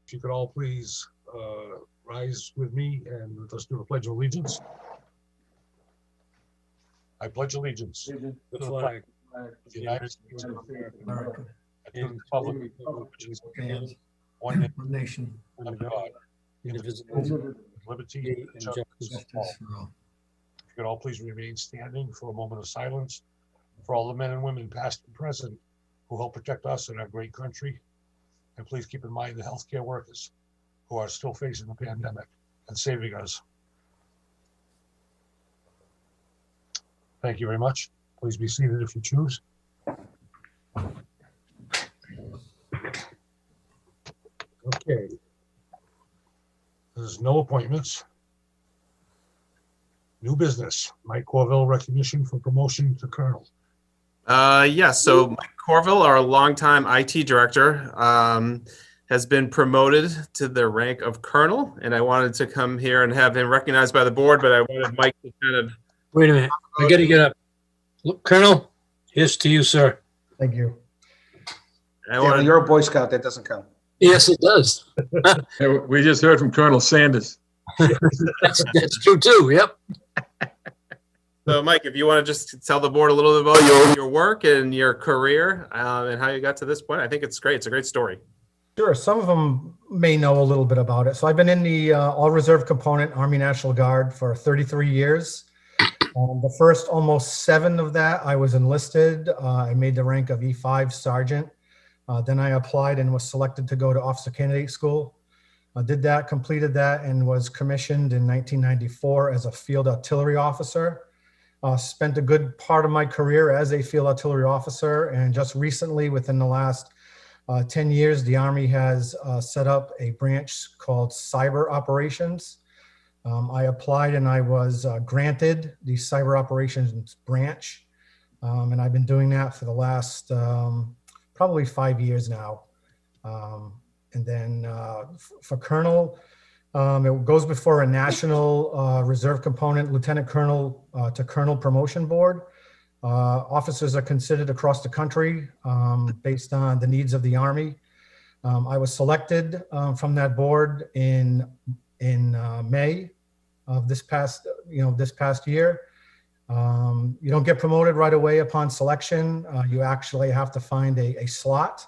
If you could all please rise with me and let's do the Pledge of Allegiance. I pledge allegiance to the flag of the United States of America and to the republic for which it stands, one nation, under God, indivisible, with liberty and justice for all. If you could all please remain standing for a moment of silence for all the men and women, past and present, who help protect us and our great country. And please keep in mind the healthcare workers who are still facing the pandemic and saving us. Thank you very much. Please be seated if you choose. Okay. There's no appointments. New business. Mike Corville, recognition for promotion to colonel. Yes, so Mike Corville, our longtime IT director, has been promoted to the rank of colonel, and I wanted to come here and have him recognized by the board, but I wanted Mike to kind of... Wait a minute. I got to get up. Look, Colonel, here's to you, sir. Thank you. You're a Boy Scout. That doesn't count. Yes, it does. We just heard from Colonel Sanders. That's true, too. Yep. So, Mike, if you want to just tell the board a little bit about your work and your career and how you got to this point, I think it's great. It's a great story. Sure. Some of them may know a little bit about it. So I've been in the All Reserve Component Army National Guard for 33 years. The first almost 7 of that, I was enlisted. I made the rank of E5 Sergeant. Then I applied and was selected to go to Officer Candidate School. I did that, completed that, and was commissioned in 1994 as a Field Artillery Officer. Spent a good part of my career as a Field Artillery Officer, and just recently, within the last 10 years, the Army has set up a branch called Cyber Operations. I applied and I was granted the Cyber Operations branch, and I've been doing that for the last probably 5 years now. And then for Colonel, it goes before a National Reserve Component Lieutenant Colonel to Colonel Promotion Board. Officers are considered across the country based on the needs of the Army. I was selected from that board in May of this past year. You don't get promoted right away upon selection. You actually have to find a slot,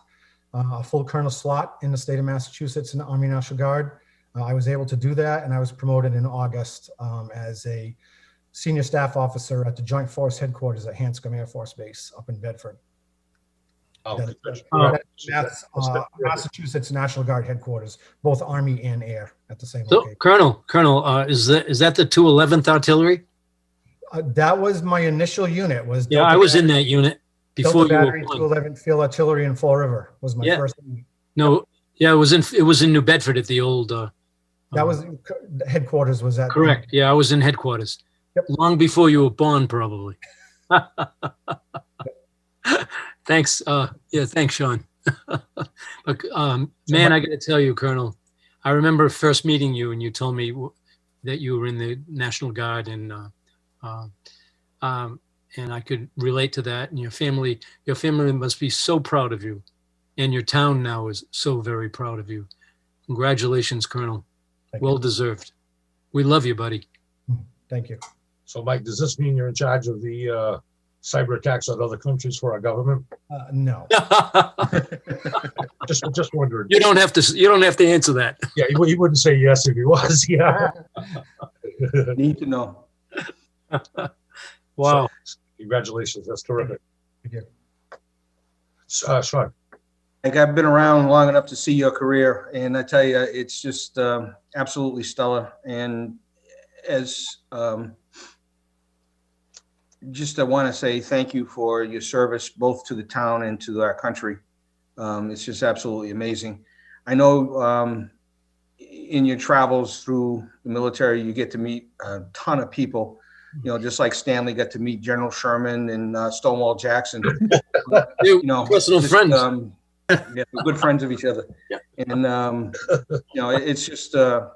a full colonel slot in the state of Massachusetts in the Army National Guard. I was able to do that, and I was promoted in August as a senior staff officer at the Joint Force Headquarters at Hanscom Air Force Base up in Bedford. That's Massachusetts National Guard Headquarters, both Army and Air at the same location. Colonel, is that the 211th Artillery? That was my initial unit. Yeah, I was in that unit before Delta you Battery, were 211th Field Artillery in Fall River was my first unit. No, yeah, it was in New Bedford at the old. That was headquarters. Was that correct? Yeah, I was in headquarters. Yep. Long before you were born, probably. Thanks. Thanks, Sean. Look, man, I got to tell you, Colonel, I remember first meeting you, and you told me that you were in the National Guard, and I could relate to that. And your family must be so proud of you, and your town now is so very proud of you. Congratulations, Colonel. Well deserved. We love you, buddy. Thank you. So, Mike, does this mean you're in charge of the cyber attacks on other countries for our government? No. Just wondering. You don't have to answer that. Yeah, he wouldn't say yes if he was. Yeah. Need to know. Wow. So, congratulations. That's terrific. Thank you. Sean. Like, I've been around long enough to see your career, and I tell you, it's just absolutely stellar. And as I want to say thank you for your service, both to the town and to our country. It's just absolutely amazing. I know in your travels through the military, you get to meet a ton of people. You know, just like Stanley got to meet General Sherman and Stonewall Jackson. Personal friends. Yeah, we're good friends of each other. Yeah. And it's just it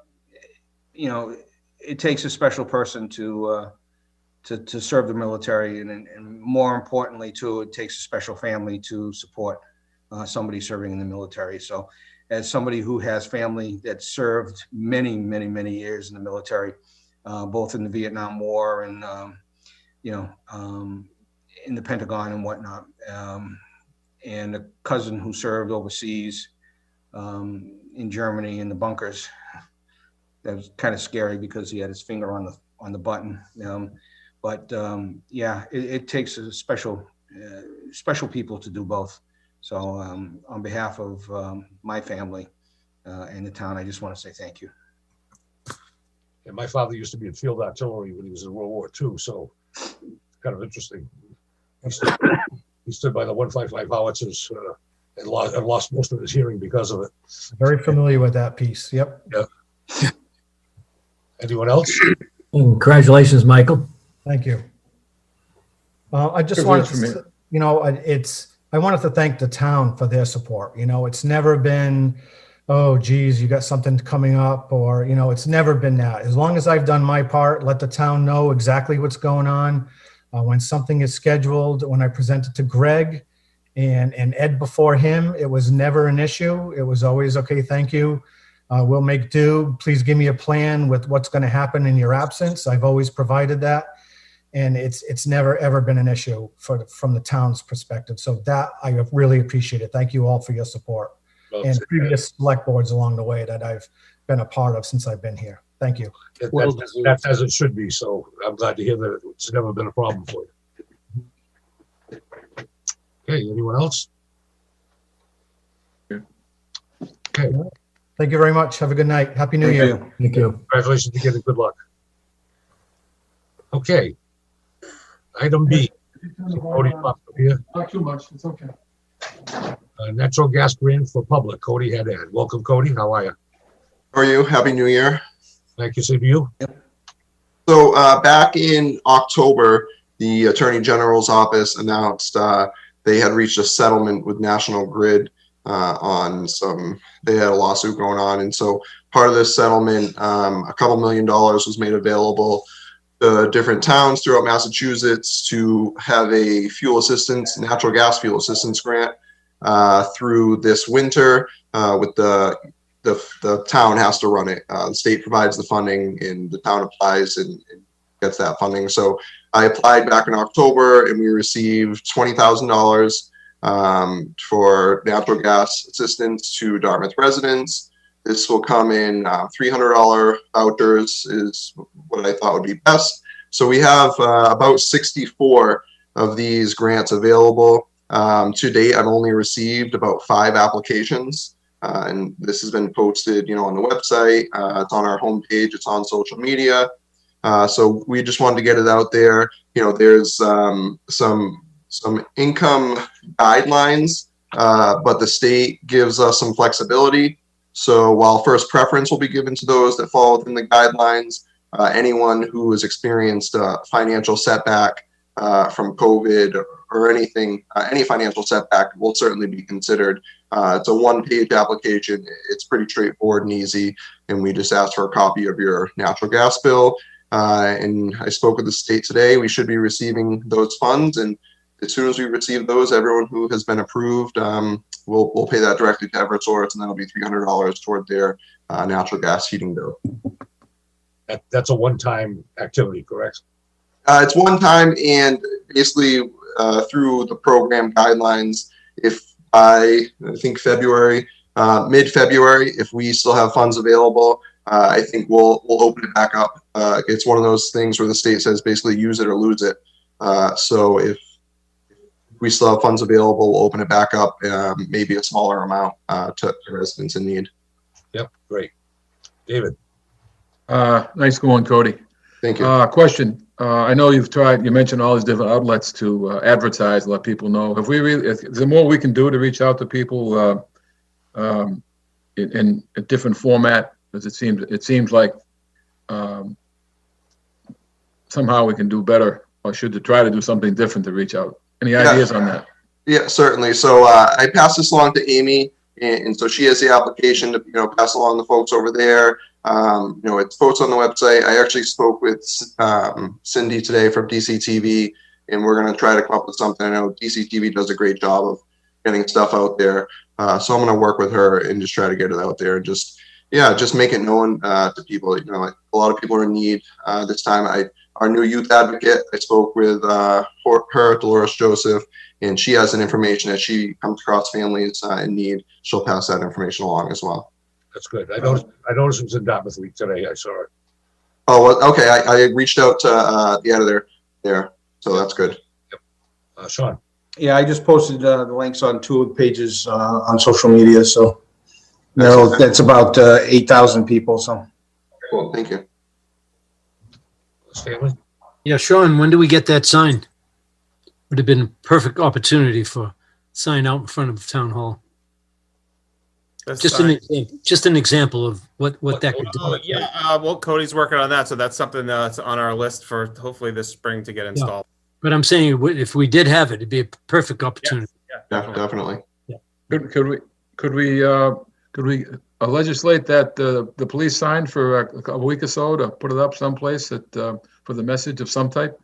takes a special person to serve the military, and more importantly, too, it takes a special family to support somebody serving in the military. So as somebody who has family that served many, many, many years in the military, both in the Vietnam War and, in the Pentagon and whatnot. And a cousin who served overseas in Germany in the bunkers. That was kind of scary because he had his finger on the button. It takes a special people to do both. So on behalf of my family and the town, I just want to say thank you. And my father used to be in field artillery when he was in World War II, so it's kind of interesting. He stood by the 155 howitzers and lost most of his hearing because of it. Very familiar with that piece. Yep. Yeah. Anyone else? Congratulations, Michael. Thank you. I just wanted to, I wanted to thank the town for their support. It's never been, oh, geez, you got something coming up, or, it's never been that. As long as I've done my part, let the town know exactly what's going on. When something is scheduled, when I present it to Greg and Ed before him, it was never an issue. It was always, okay, thank you. We'll make do. Please give me a plan with what's going to happen in your absence. I've always provided that. And it's never, ever been an issue from the town's perspective. So that I really appreciate it. Thank you all for your support and previous select boards along the way that I've been a part of since I've been here. Thank you. That's as it should be. So I'm glad to hear that it's never been a problem for you. Okay, anyone else? Okay. Thank you very much. Have a good night. Happy New Year. Thank you. Congratulations again and good luck. Okay. Item B. Cody popped up here. Not too much, it's okay. Natural gas grant for public. Cody Haddad. Welcome, Cody. How are you? How are you? Happy New Year. Thank you. Same to you. So back in October, the Attorney General's office announced they had reached a settlement with National Grid on they had a lawsuit going on. And so part of this settlement, a couple $1 million was made available to different towns throughout Massachusetts to have a natural gas fuel assistance grant through this winter with the town has to run it. The state provides the funding and the town applies and gets that funding. So I applied back in October and we received $20,000 for natural gas assistance to Dartmouth residents. This will come in $300 vouchers is what I thought would be best. So we have about 64 of these grants available. To date, I've only received about 5 applications. And this has been posted, on the website. It's on our homepage. It's on social media. So we just wanted to get it out there. There's some income guidelines, but the state gives us some flexibility. So while first preference will be given to those that fall within the guidelines, anyone who has experienced a financial setback from COVID or anything, any financial setback will certainly be considered. It's a 1-page application. It's pretty straightforward and easy. And we just asked for a copy of your natural gas bill. And I spoke with the state today. We should be receiving those funds. And as soon as we receive those, everyone who has been approved, we'll pay that directly to Eversource, and that'll be $300 toward their natural gas heating bill. That's a one-time activity, correct? It's one time, and basically through the program guidelines, if by I think February, mid-February, if we still have funds available, I think we'll open it back up. It's one of those things where the state says basically use it or lose it. So if we still have funds available, we'll open it back up, maybe a smaller amount to residents in need. Yep, great. David. Nice going, Cody. Thank you. Question. I know you mentioned all these different outlets to advertise, let people know. Is there more we can do to reach out to people in a different format? Because it seems like somehow we can do better, or should try to do something different to reach out. Any ideas on that? Yeah, certainly. So I passed this along to Amy, and so she has the application to pass along the folks over there. It's posted on the website. I actually spoke with Cindy today from DCTV, and we're going to try to come up with something. I know DCTV does a great job getting stuff out there. So I'm going to work with her and just try to get it out there and just make it known to people. You know, like a lot of people are in need this time. Our new youth advocate, I spoke with her, Dolores Joseph, and she has an information that she comes across families in need. She'll pass that information along as well. That's good. I noticed it was in Dartmouth Week today. I saw it. Oh, well, okay. I reached out to the editor there, so that's good. Sean. Yeah, I just posted the links on 2 of the pages on social media. So, you know, that's about 8,000 people. So, Cool. Thank you. Stanley? Yeah, Sean, when do we get that sign? Would have been a perfect opportunity for sign out in front of Town Hall. That's Just fine. an example of what that could do. Oh, yeah, well, Cody's working on that, so that's something that's on our list for hopefully this spring to get installed. But I'm saying if we did have it, it'd be a perfect opportunity. Yeah, Definitely. Could we legislate that the police sign for a week or so to put it up someplace that for the message of some type?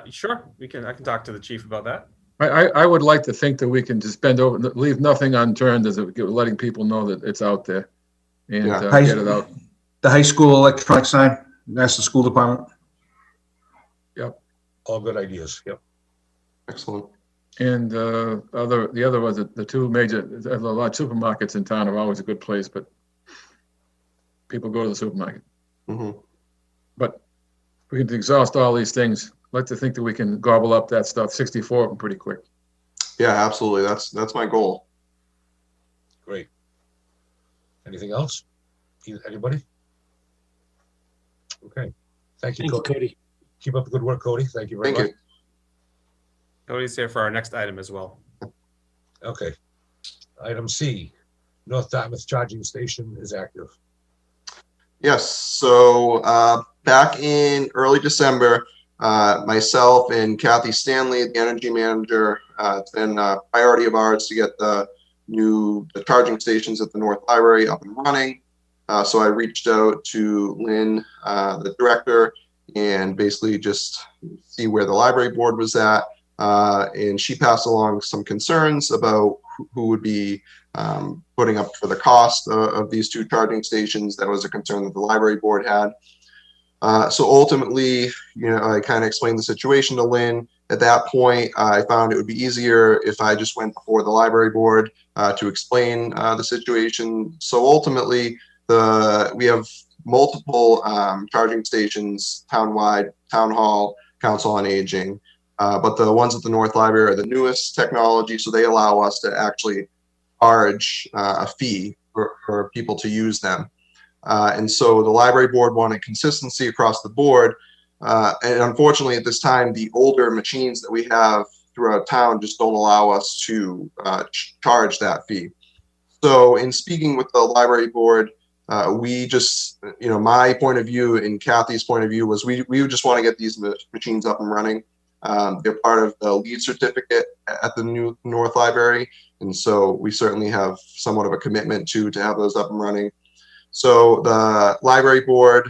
Sure, I can talk to the chief about that. I would like to think that we can just leave nothing unturned as letting people know that it's out there and get it out. the high school electronic sign, that's the school department. All good ideas. Yep. Excellent. And the other was the 2 major, a lot of supermarkets in town are always a good place, but people go to the supermarket. Hmm. But we can exhaust all these things. I'd like to think that we can gobble up that stuff, 64 of them pretty quick. Yeah, absolutely. That's my goal. Great. Anything else? Anybody? Okay. Thank you, Thank you, Cody. Cody. Keep up the good work, Cody. Thank you very Thank much. you. Cody's here for our next item as well. Okay. Item C, North Dartmouth Charging Station is active. Yes. So back in early December, myself and Kathy Stanley, the energy manager, it's been a priority of ours to get the charging stations at the North Library up and running. So I reached out to Lynn, the director, and basically just see where the library board was at. And she passed along some concerns about who would be putting up for the cost of these 2 charging stations. That was a concern that the library board had. So ultimately, I kind of explained the situation to Lynn. At that point, I found it would be easier if I just went before the library board to explain the situation. So ultimately, we have multiple charging stations townwide, town hall, council on aging. But the ones at the North Library are the newest technology, so they allow us to actually charge a fee for people to use them. And so the library board wanted consistency across the board. And unfortunately, at this time, the older machines that we have throughout town just don't allow us to charge that fee. So in speaking with the library board, we just, my point of view and Kathy's point of view was we just want to get these machines up and running. They're part of the LEED certificate at the new North Library. And so we certainly have somewhat of a commitment to have those up and running. So the library board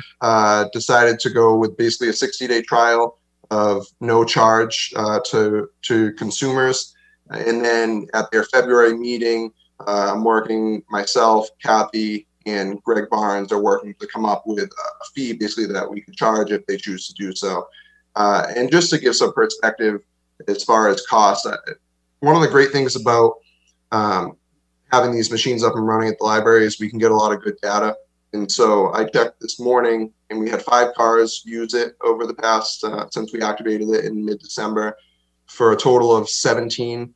decided to go with basically a 60-day trial of no charge to consumers. And then at their February meeting, I'm working, myself, Kathy, and Greg Barnes are working to come up with a fee basically that we can charge if they choose to do so. And just to give some perspective as far as cost, one of the great things about having these machines up and running at the library is we can get a lot of good data. And so I checked this morning and we had 5 cars use it over the past, since we activated it in mid-December, for a total of 17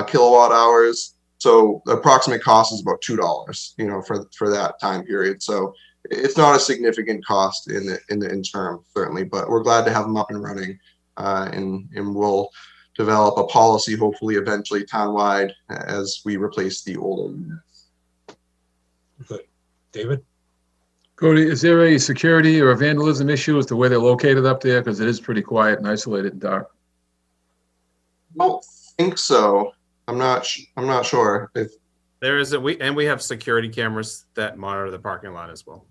kilowatt hours. So the approximate cost is about $2, for that time period. So it's not a significant cost in the interim, certainly, but we're glad to have them up and running, and we'll develop a policy, hopefully, eventually townwide as we replace the older units. Good. David? Cody, is there a security or a vandalism issue as to where they're located up there? Because it is pretty quiet and isolated and dark. I don't think so. I'm not sure if. There is we have security cameras that monitor the parking lot as well.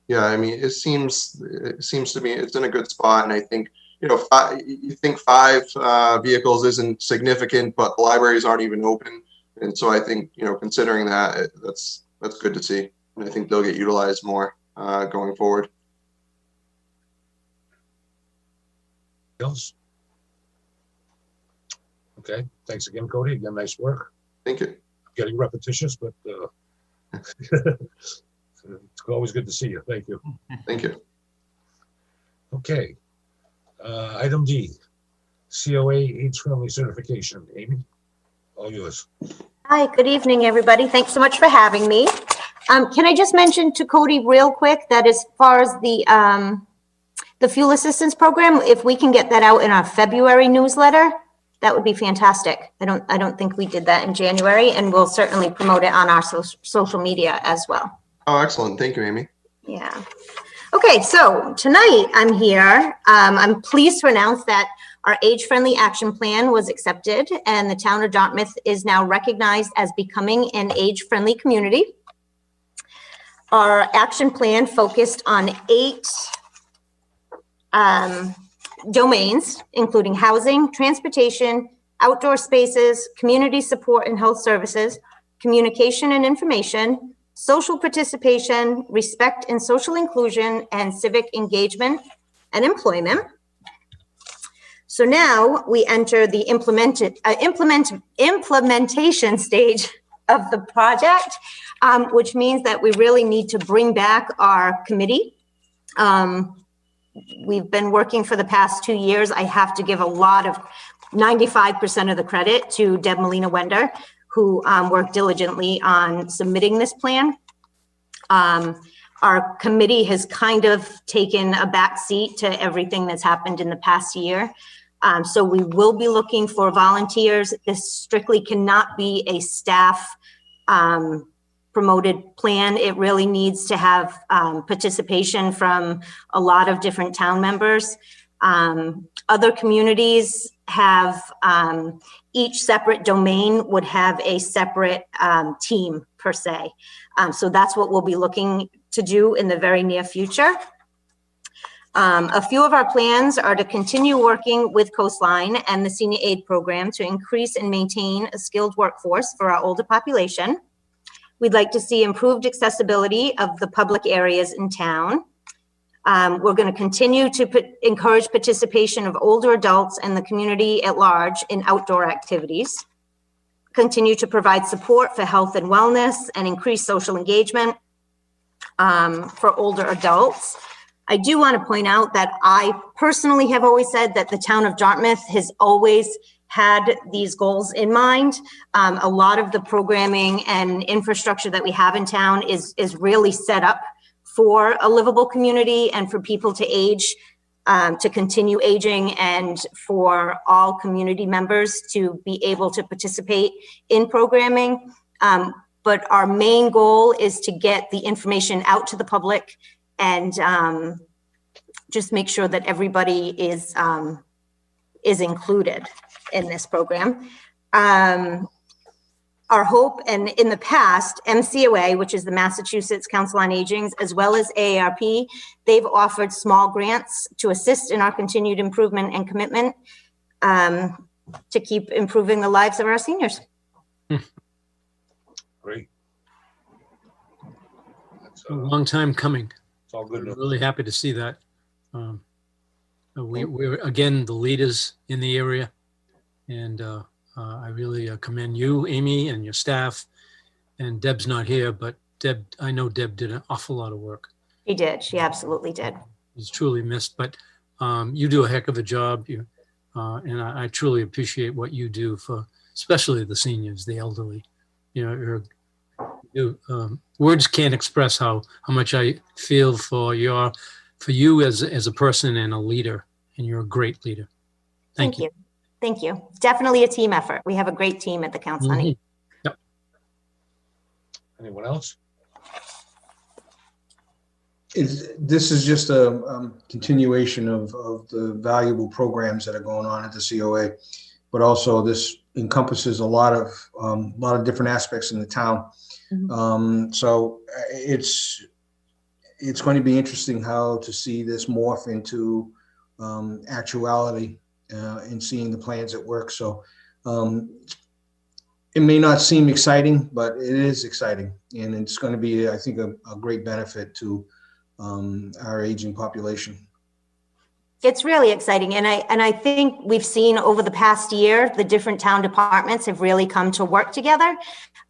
Yeah, I mean, it seems to me it's in a good spot, and I think you think five vehicles isn't significant, but the libraries aren't even open. And so I think, considering that, that's good to see. And I think they'll get utilized more going forward. Else? Okay, thanks again, Cody. Again, nice work. Thank you. Getting repetitious, but it's always good to see you. Thank you. Thank you. Okay. Item D, COA age-friendly certification. Amy, all yours. Hi, good evening, everybody. Thanks so much for having me. Can I just mention to Cody real quick that as far as the fuel assistance program, if we can get that out in our February newsletter, that would be fantastic. I don't think we did that in January, and we'll certainly promote it on our social media as well. Oh, excellent. Thank you, Amy. Yeah. Okay, so tonight I'm here. I'm pleased to announce that our age-friendly action plan was accepted, and the town of Dartmouth is now recognized as becoming an age-friendly community. Our action plan focused on 8 domains, including housing, transportation, outdoor spaces, community support and health services, communication and information, social participation, respect and social inclusion, and civic engagement and employment. So now we enter the implementation stage of the project, which means that we really need to bring back our committee. We've been working for the past 2 years. I have to give 95% of the credit to Deb Molina-Wender, who worked diligently on submitting this plan. Our committee has kind of taken a back seat to everything that's happened in the past year. So we will be looking for volunteers. This strictly cannot be a staff promoted plan. It really needs to have participation from a lot of different town members. Other communities have each separate domain would have a separate team per se. So that's what we'll be looking to do in the very near future. A few of our plans are to continue working with Coastline and the Senior Aid Program to increase and maintain a skilled workforce for our older population. We'd like to see improved accessibility of the public areas in town. We're going to continue to encourage participation of older adults and the community at large in outdoor activities. Continue to provide support for health and wellness and increase social engagement for older adults. I do want to point out that I personally have always said that the town of Dartmouth has always had these goals in mind. A lot of the programming and infrastructure that we have in town is really set up for a livable community and for people to age, to continue aging, and for all community members to be able to participate in programming. But our main goal is to get the information out to the public and just make sure that everybody is included in this program. Our hope, and in the past, MCOA, which is the Massachusetts Council on Aging, as well as AARP, they've offered small grants to assist in our continued improvement and commitment to keep improving the lives of our seniors. Great. That's, A long time coming. it's all good. I'm really happy to see that. We're again the leaders in the area, and I really commend you, Amy, and your staff. And Deb's not here, but I know Deb did an awful lot of work. She did. She absolutely did. He's truly missed, but you do a heck of a job. And I truly appreciate what you do for, especially the seniors, the elderly. Words can't express how much I feel for you as a person and a leader, and you're a great leader. Thank you. Thank you. It's definitely a team effort. We have a great team at the Council on Aging. Yep. Anyone else? This is just a continuation of the valuable programs that are going on at the COA, but also this encompasses a lot of different aspects in the town. Mhm. So it's going to be interesting how to see this morph into actuality in seeing the plans at work. So it may not seem exciting, but it is exciting. And it's going to be, I think, a great benefit to our aging population. It's really exciting. And I think we've seen over the past year, the different town departments have really come to work together.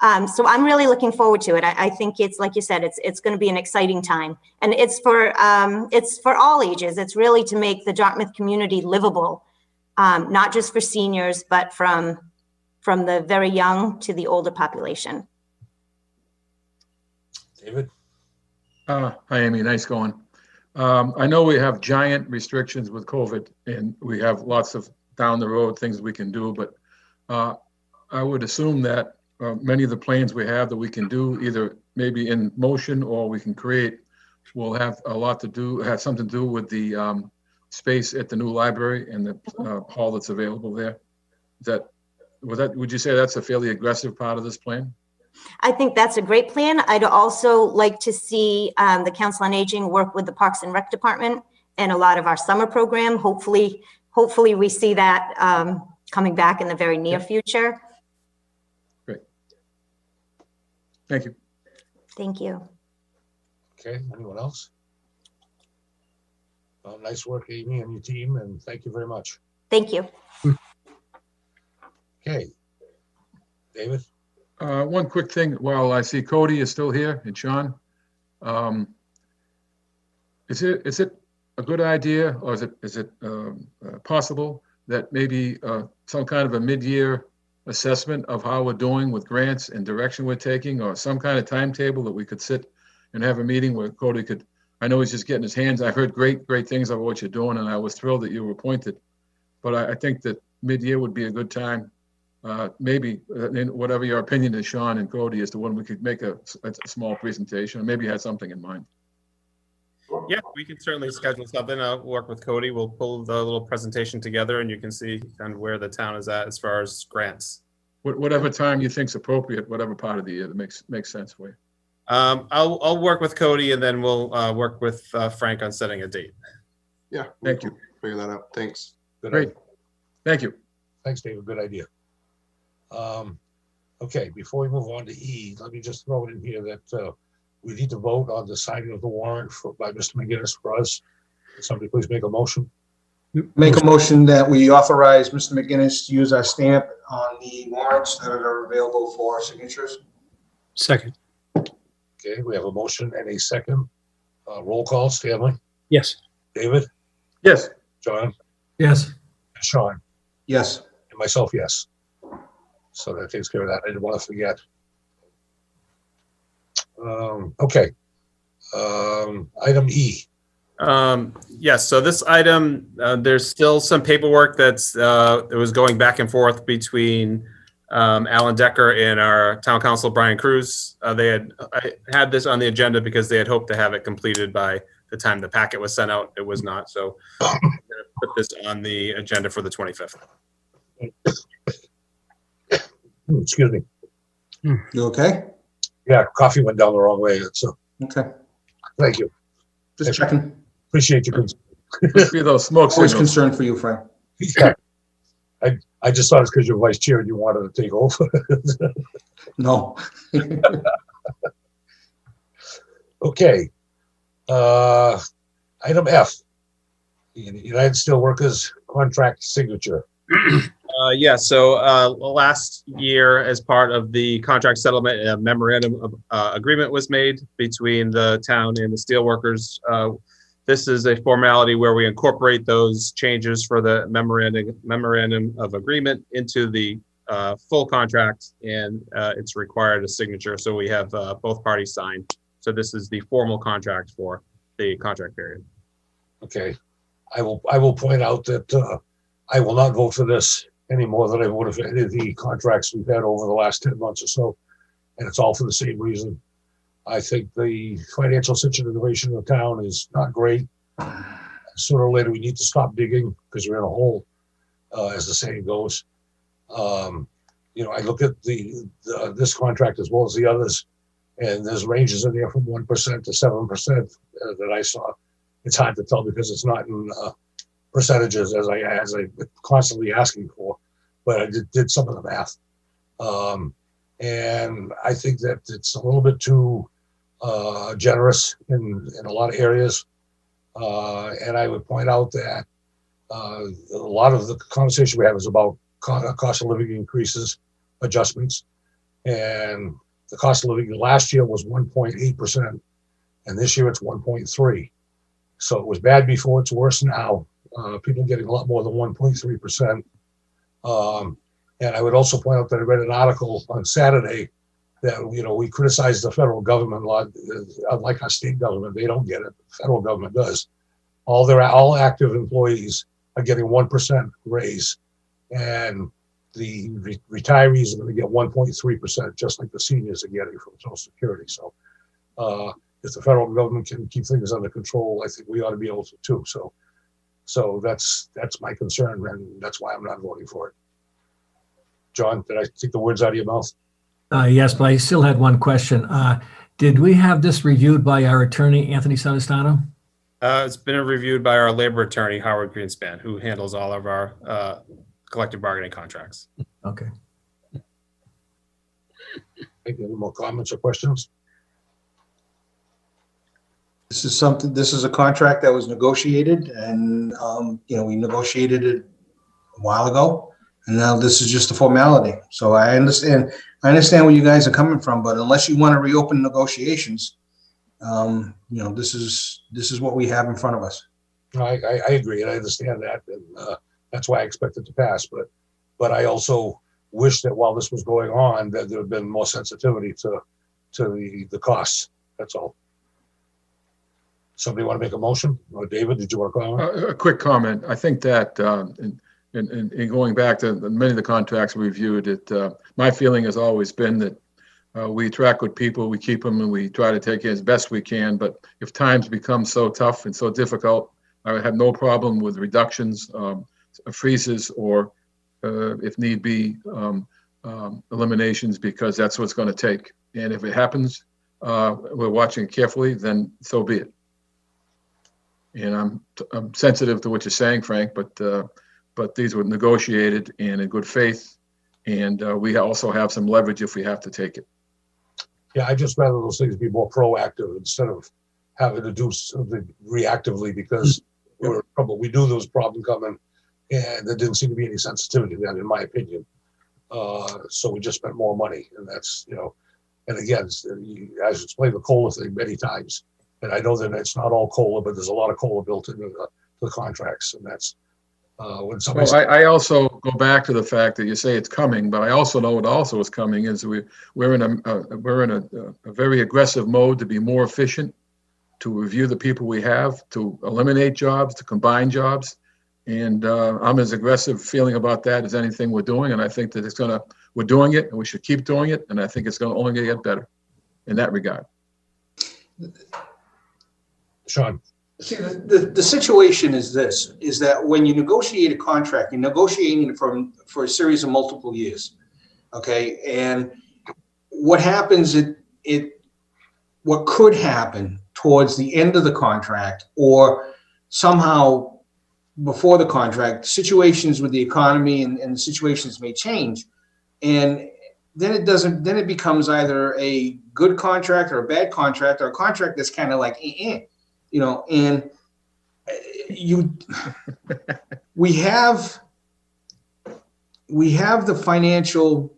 So I'm really looking forward to it. I think it's, like you said, it's going to be an exciting time. And it's for all ages. It's really to make the Dartmouth community livable, not just for seniors, but from the very young to the older population. David? Hi, Amy. Nice going. I know we have giant restrictions with COVID, and we have lots of down the road things we can do, but I would assume that many of the plans we have that we can do either maybe in motion or we can create will have a lot to do, have something to do with the space at the new library and the hall that's available there. Would you say that's a fairly aggressive part of this plan? I think that's a great plan. I'd also like to see the Council on Aging work with the Parks and Rec Department and a lot of our summer program. Hopefully we see that coming back in the very near future. Great. Thank you. Thank you. Okay, anyone else? Nice work, Amy, and your team, and thank you very much. Thank you. Okay. David? One quick thing, while I see Cody is still here and Sean, is it a good idea, or is it possible that maybe some kind of a mid-year assessment of how we're doing with grants and direction we're taking, or some kind of timetable that we could sit and have a meeting where Cody could, I know he's just getting his hands, I heard great things about what you're doing, and I was thrilled that you were appointed, but I think that mid-year would be a good time. Maybe whatever your opinion is, Sean and Cody, as to when we could make a small presentation, or maybe you had something in mind. Yeah, we can certainly schedule something. I'll work with Cody. We'll pull the little presentation together and you can see kind of where the town is at as far as grants. Whatever time you think's appropriate, whatever part of the year that makes sense for you. I'll work with Cody and then we'll work with Frank on setting a date. Yeah. Thank you. Figure that out. Thanks. Good Great. idea. Thank you. Thanks, David. Good idea. Okay, before we move on to E, let me just throw it in here that we need to vote on the signing of the warrant by Mr. McGinnis for us. Can somebody please make a motion? Make a motion that we authorize Mr. McGinnis to use our stamp on the warrants that are available for signatures. Second. Okay, we have a motion and a second. Roll call, Stanley, Yes. David, Yes. John, Yes. and Sean, Yes. and myself, yes. So that takes care of that. I didn't want to forget. Okay. Item E. Yes, so this item, there's still some paperwork that was going back and forth between Alan Decker and our town council, Brian Cruz. I had this on the agenda because they had hoped to have it completed by the time the packet was sent out. It was not, so I'm going to put this on the agenda for the 25th. Excuse me. You okay? Yeah, coffee went down the wrong way. So Okay. thank you. Just checking. Appreciate you. Must be those smoke Always signals. concerned for you, Frank. Yeah. I just thought it's because you're vice chair and you wanted to take over. No. Okay. Item F. United Steelworkers contract signature. Yeah, so last year, as part of the contract settlement, a memorandum of agreement was made between the town and the steelworkers. This is a formality where we incorporate those changes for the memorandum of agreement into the full contract, and it's required a signature. So we have both parties sign. So this is the formal contract for the contract period. Okay. I will point out that I will not vote for this any more than I would have any of the contracts we've had over the last 10 months or so. And it's all for the same reason. I think the financial situation in the town is not great. Sooner or later, we need to stop digging because we're in a hole, as the saying goes. I look at this contract as well as the others, and there's ranges in there from 1% to 7% that I saw. It's hard to tell because it's not in percentages as I constantly asking for, but I did some of the math. And I think that it's a little bit too generous in a lot of areas. And I would point out that a lot of the conversation we have is about cost of living increases, adjustments. And the cost of living last year was 1.8%. And this year it's 1.3. So it was bad before, it's worse now. People getting a lot more than 1.3%. And I would also point out that I read an article on Saturday that, we criticize the federal government a lot. Unlike our state government, they don't get it. The federal government does. All active employees are getting 1% raise. And the retirees are going to get 1.3%, just like the seniors are getting from Social Security. So if the federal government can keep things under control, I think we ought to be able to too. So that's my concern, and that's why I'm not voting for it. John, did I take the words out of your mouth? Yes, but I still had one question. Did we have this reviewed by our attorney, Anthony Savastano? It's been reviewed by our labor attorney, Howard Greenspan, who handles all of our collective bargaining contracts. Okay. Any more comments or questions? This is a contract that was negotiated, and, we negotiated it a while ago, and now this is just a formality. So I understand where you guys are coming from, but unless you want to reopen negotiations, this is what we have in front of us. I agree, and I understand that, and that's why I expect it to pass. But I also wish that while this was going on, that there had been more sensitivity to the costs. That's all. Somebody want to make a motion? Or David, did you want to comment? A quick comment. I think that in going back to many of the contracts we reviewed, my feeling has always been that we attract good people, we keep them, and we try to take it as best we can. But if times become so tough and so difficult, I would have no problem with reductions, freezes, or if need be, eliminations, because that's what it's going to take. And if it happens, we're watching it carefully, then so be it. And I'm sensitive to what you're saying, Frank, but these were negotiated and in good faith, and we also have some leverage if we have to take it. Yeah, I just rather those things be more proactive instead of having to do something reactively, because we're in trouble. We knew there was a problem coming, and there didn't seem to be any sensitivity to that, in my opinion. So we just spent more money, and that's, and again, as you explained the COLA thing many times. And I know that it's not all COLA, but there's a lot of COLA built into the contracts, and that's when somebody. Well, I also go back to the fact that you say it's coming, but I also know what also is coming is we're in a very aggressive mode to be more efficient, to review the people we have, to eliminate jobs, to combine jobs, and I'm as aggressive feeling about that as anything we're doing, and I think that we're doing it, and we should keep doing it, and I think it's going to only get better in that regard. Sean. See, the situation is this, is that when you negotiate a contract, you're negotiating it for a series of multiple years. Okay. And what happens, what could happen towards the end of the contract, or somehow before the contract, situations with the economy and the situations may change. And then it becomes either a good contract or a bad contract, or a contract that's kind of like, and we have the financial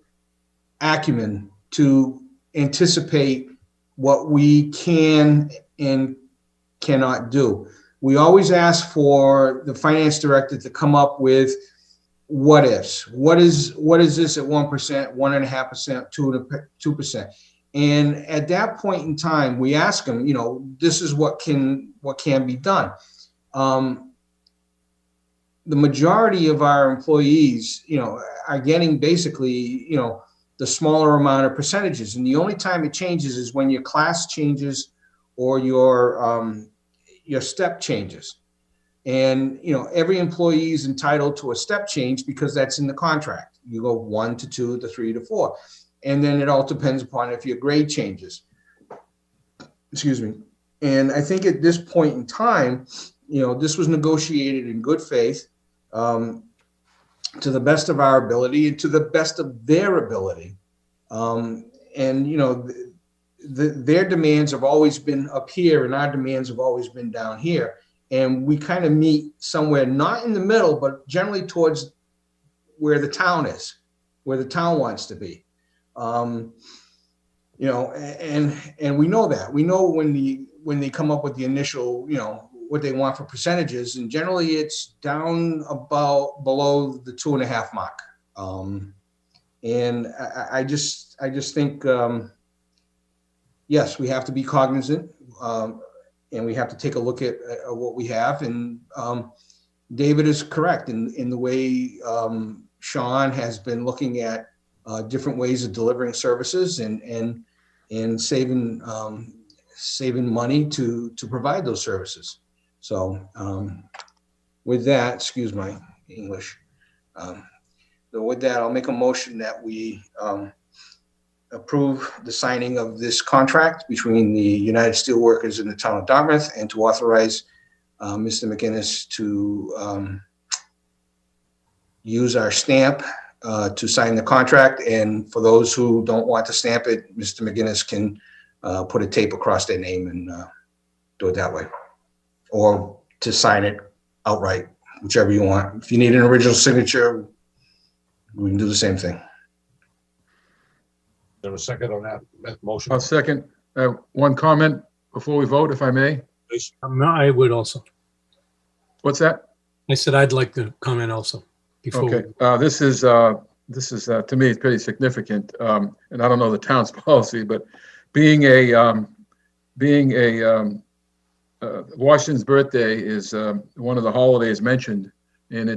acumen to anticipate what we can and cannot do. We always ask for the finance director to come up with what ifs. What is this at 1%, 1.5%, 2%? And at that point in time, we ask them, this is what can be done. The majority of our employees, are getting basically, the smaller amount of percentages. And the only time it changes is when your class changes or your step changes. And, every employee is entitled to a step change because that's in the contract. You go 1 to 2 to 3 to 4. And then it all depends upon if your grade changes. Excuse me. And I think at this point in time, this was negotiated in good faith, to the best of our ability and to the best of their ability. Their demands have always been up here and our demands have always been down here. And we kind of meet somewhere, not in the middle, but generally towards where the town is, where the town wants to be. And we know that. We know when they come up with the initial, what they want for percentages, and generally it's down about below the 2.5 mark. And I just think, yes, we have to be cognizant, and we have to take a look at what we have. And David is correct in the way Sean has been looking at different ways of delivering services and saving money to provide those services. So with that, excuse my English. With that, I'll make a motion that we approve the signing of this contract between the United Steelworkers and the town of Dartmouth, and to authorize Mr. McGinnis to use our stamp to sign the contract. And for those who don't want to stamp it, Mr. McGinnis can put a tape across their name and do it that way. Or to sign it outright, whichever you want. If you need an original signature, we can do the same thing. There a second on that motion? I'll second. One comment before we vote, if I may. Please. I would also. What's that? I said I'd like to comment also before. Okay, this is to me, it's pretty significant. And I don't know the town's policy, but being a Washington's birthday is one of the holidays mentioned, and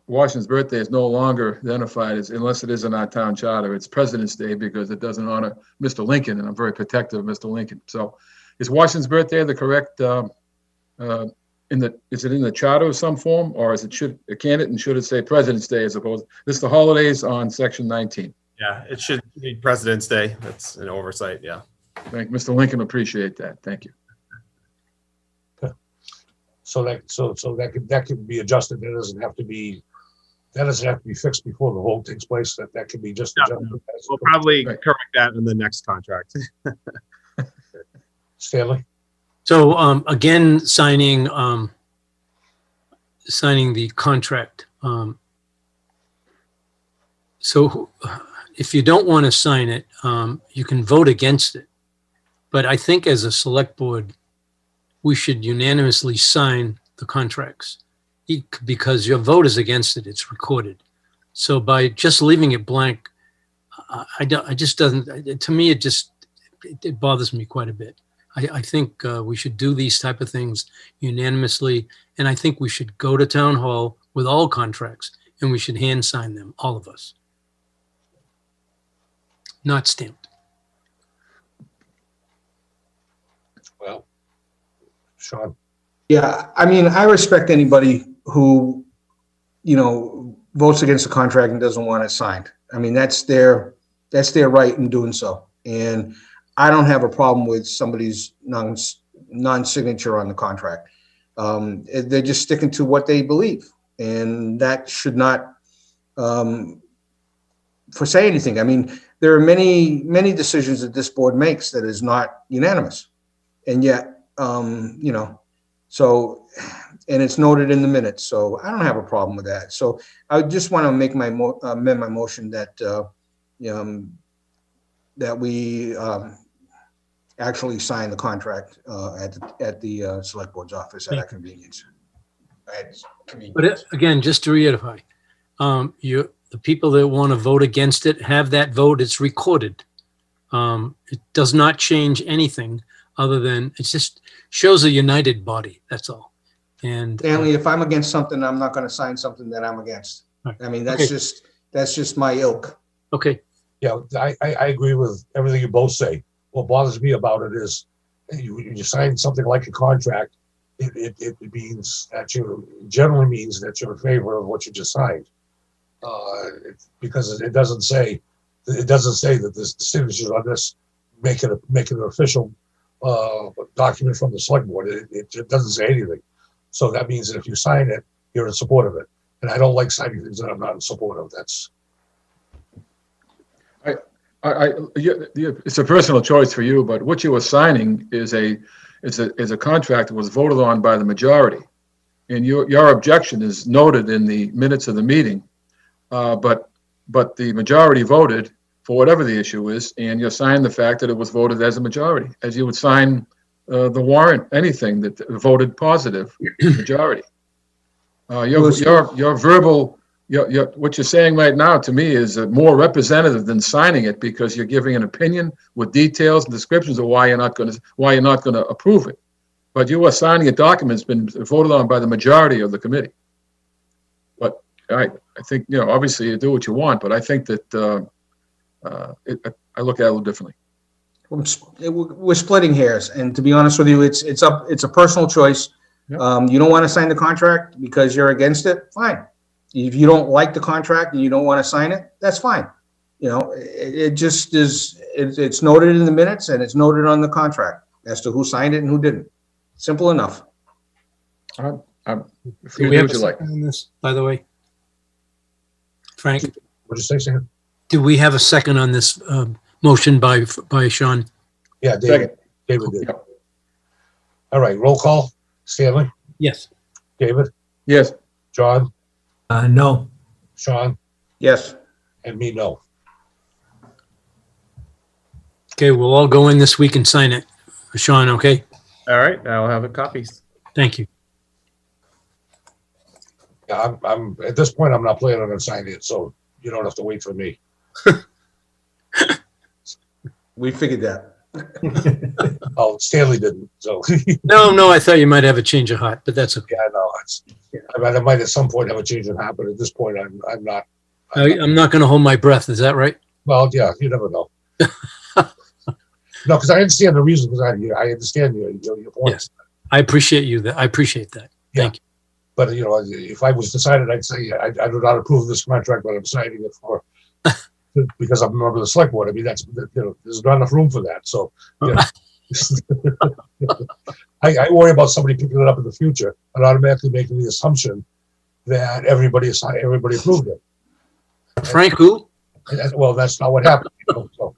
Washington's birthday is no longer identified as, unless it is in our town charter, it's President's Day, because it doesn't honor Mr. Lincoln, and I'm very protective of Mr. Lincoln. So is Washington's birthday the correct, is it in the charter of some form, or is it should it say President's Day as opposed, this is the holidays on section 19. Yeah, it should be President's Day. That's an oversight, yeah. Thank Mr. Lincoln, appreciate that. Thank you. So that could be adjusted. That doesn't have to be fixed before the vote takes place. That can be just adjusted. We'll probably correct that in the next contract. Stanley? So again, signing the contract. So if you don't want to sign it, you can vote against it. But I think as a select board, we should unanimously sign the contracts because your vote is against it. It's recorded. So by just leaving it blank, I just doesn't, to me, it bothers me quite a bit. I think we should do these type of things unanimously. And I think we should go to town hall with all contracts and we should hand sign them, all of us. Not stamped. Well, Sean? Yeah, I mean, I respect anybody who, votes against the contract and doesn't want it signed. I mean, that's their right in doing so. And I don't have a problem with somebody's non-signature on the contract. They're just sticking to what they believe, and that should not foresay anything. I mean, there are many decisions that this board makes that is not unanimous, and yet, so, and it's noted in the minutes. So I don't have a problem with that. So I just want to make amend my motion that that we actually sign the contract at the select board's office at our convenience. But again, just to reiterate, the people that want to vote against it have that vote. It's recorded. It does not change anything other than it just shows a united body. That's all. And Stanley, if I'm against something, I'm not going to sign something that I'm against. Right. I mean, that's just my ilk. okay. Yeah, I agree with everything you both say. What bothers me about it is you sign something like a contract, it means that generally means that you're in favor of what you just signed. Because it doesn't say that the signatures on this make it an official document from the select board. It doesn't say anything. So that means that if you sign it, you're in support of it. And I don't like signing things that I'm not in support of. That's, it's a personal choice for you, but what you were signing is a contract that was voted on by the majority. And your objection is noted in the minutes of the meeting. But the majority voted for whatever the issue is, and you signed the fact that it was voted as a majority, as you would sign the warrant, anything that voted positive, majority. Your verbal, what you're saying right now to me is more representative than signing it, because you're giving an opinion with details and descriptions of why you're not going to approve it. But you are signing a document that's been voted on by the majority of the committee. But I think, obviously you do what you want, but I think that I look at it a little differently. We're splitting hairs, and to be honest with you, it's a personal choice. Yep. You don't want to sign the contract because you're against it, fine. If you don't like the contract and you don't want to sign it, that's fine. It just is, it's noted in the minutes and it's noted on the contract as to who signed it and who didn't. Simple enough. I'm Do free to we do have what a you like. second on this, by the way? Frank, what'd you say, Sam? do we have a second on this motion by Sean? Yeah, David. Second. David did. Yep. All right, roll call. Stanley, Yes. David, Yes. John, No. Sean, Yes. and me, no. Okay, we'll all go in this week and sign it. Sean, okay? All right, I'll have a copy. Thank you. Yeah, I'm at this point, I'm not planning on signing it, so you don't have to wait for me. We figured that. Oh, Stanley didn't, so. No, I thought you might have a change of heart, but that's okay. Yeah, no, I might at some point have a change of heart, but at this point, I'm not. I'm not going to hold my breath. Is that right? Well, yeah, you never know. No, because I understand the reason, because I understand your point. Yes. I appreciate you. I appreciate that. Thank you. But, if I was decided, I'd say, I do not approve this contract, but I'm signing it for, because I'm a member of the select board. I mean, there's not enough room for that, so. I worry about somebody picking it up in the future and automatically making the assumption that everybody approved it. Frank, who? Well, that's not what happened. So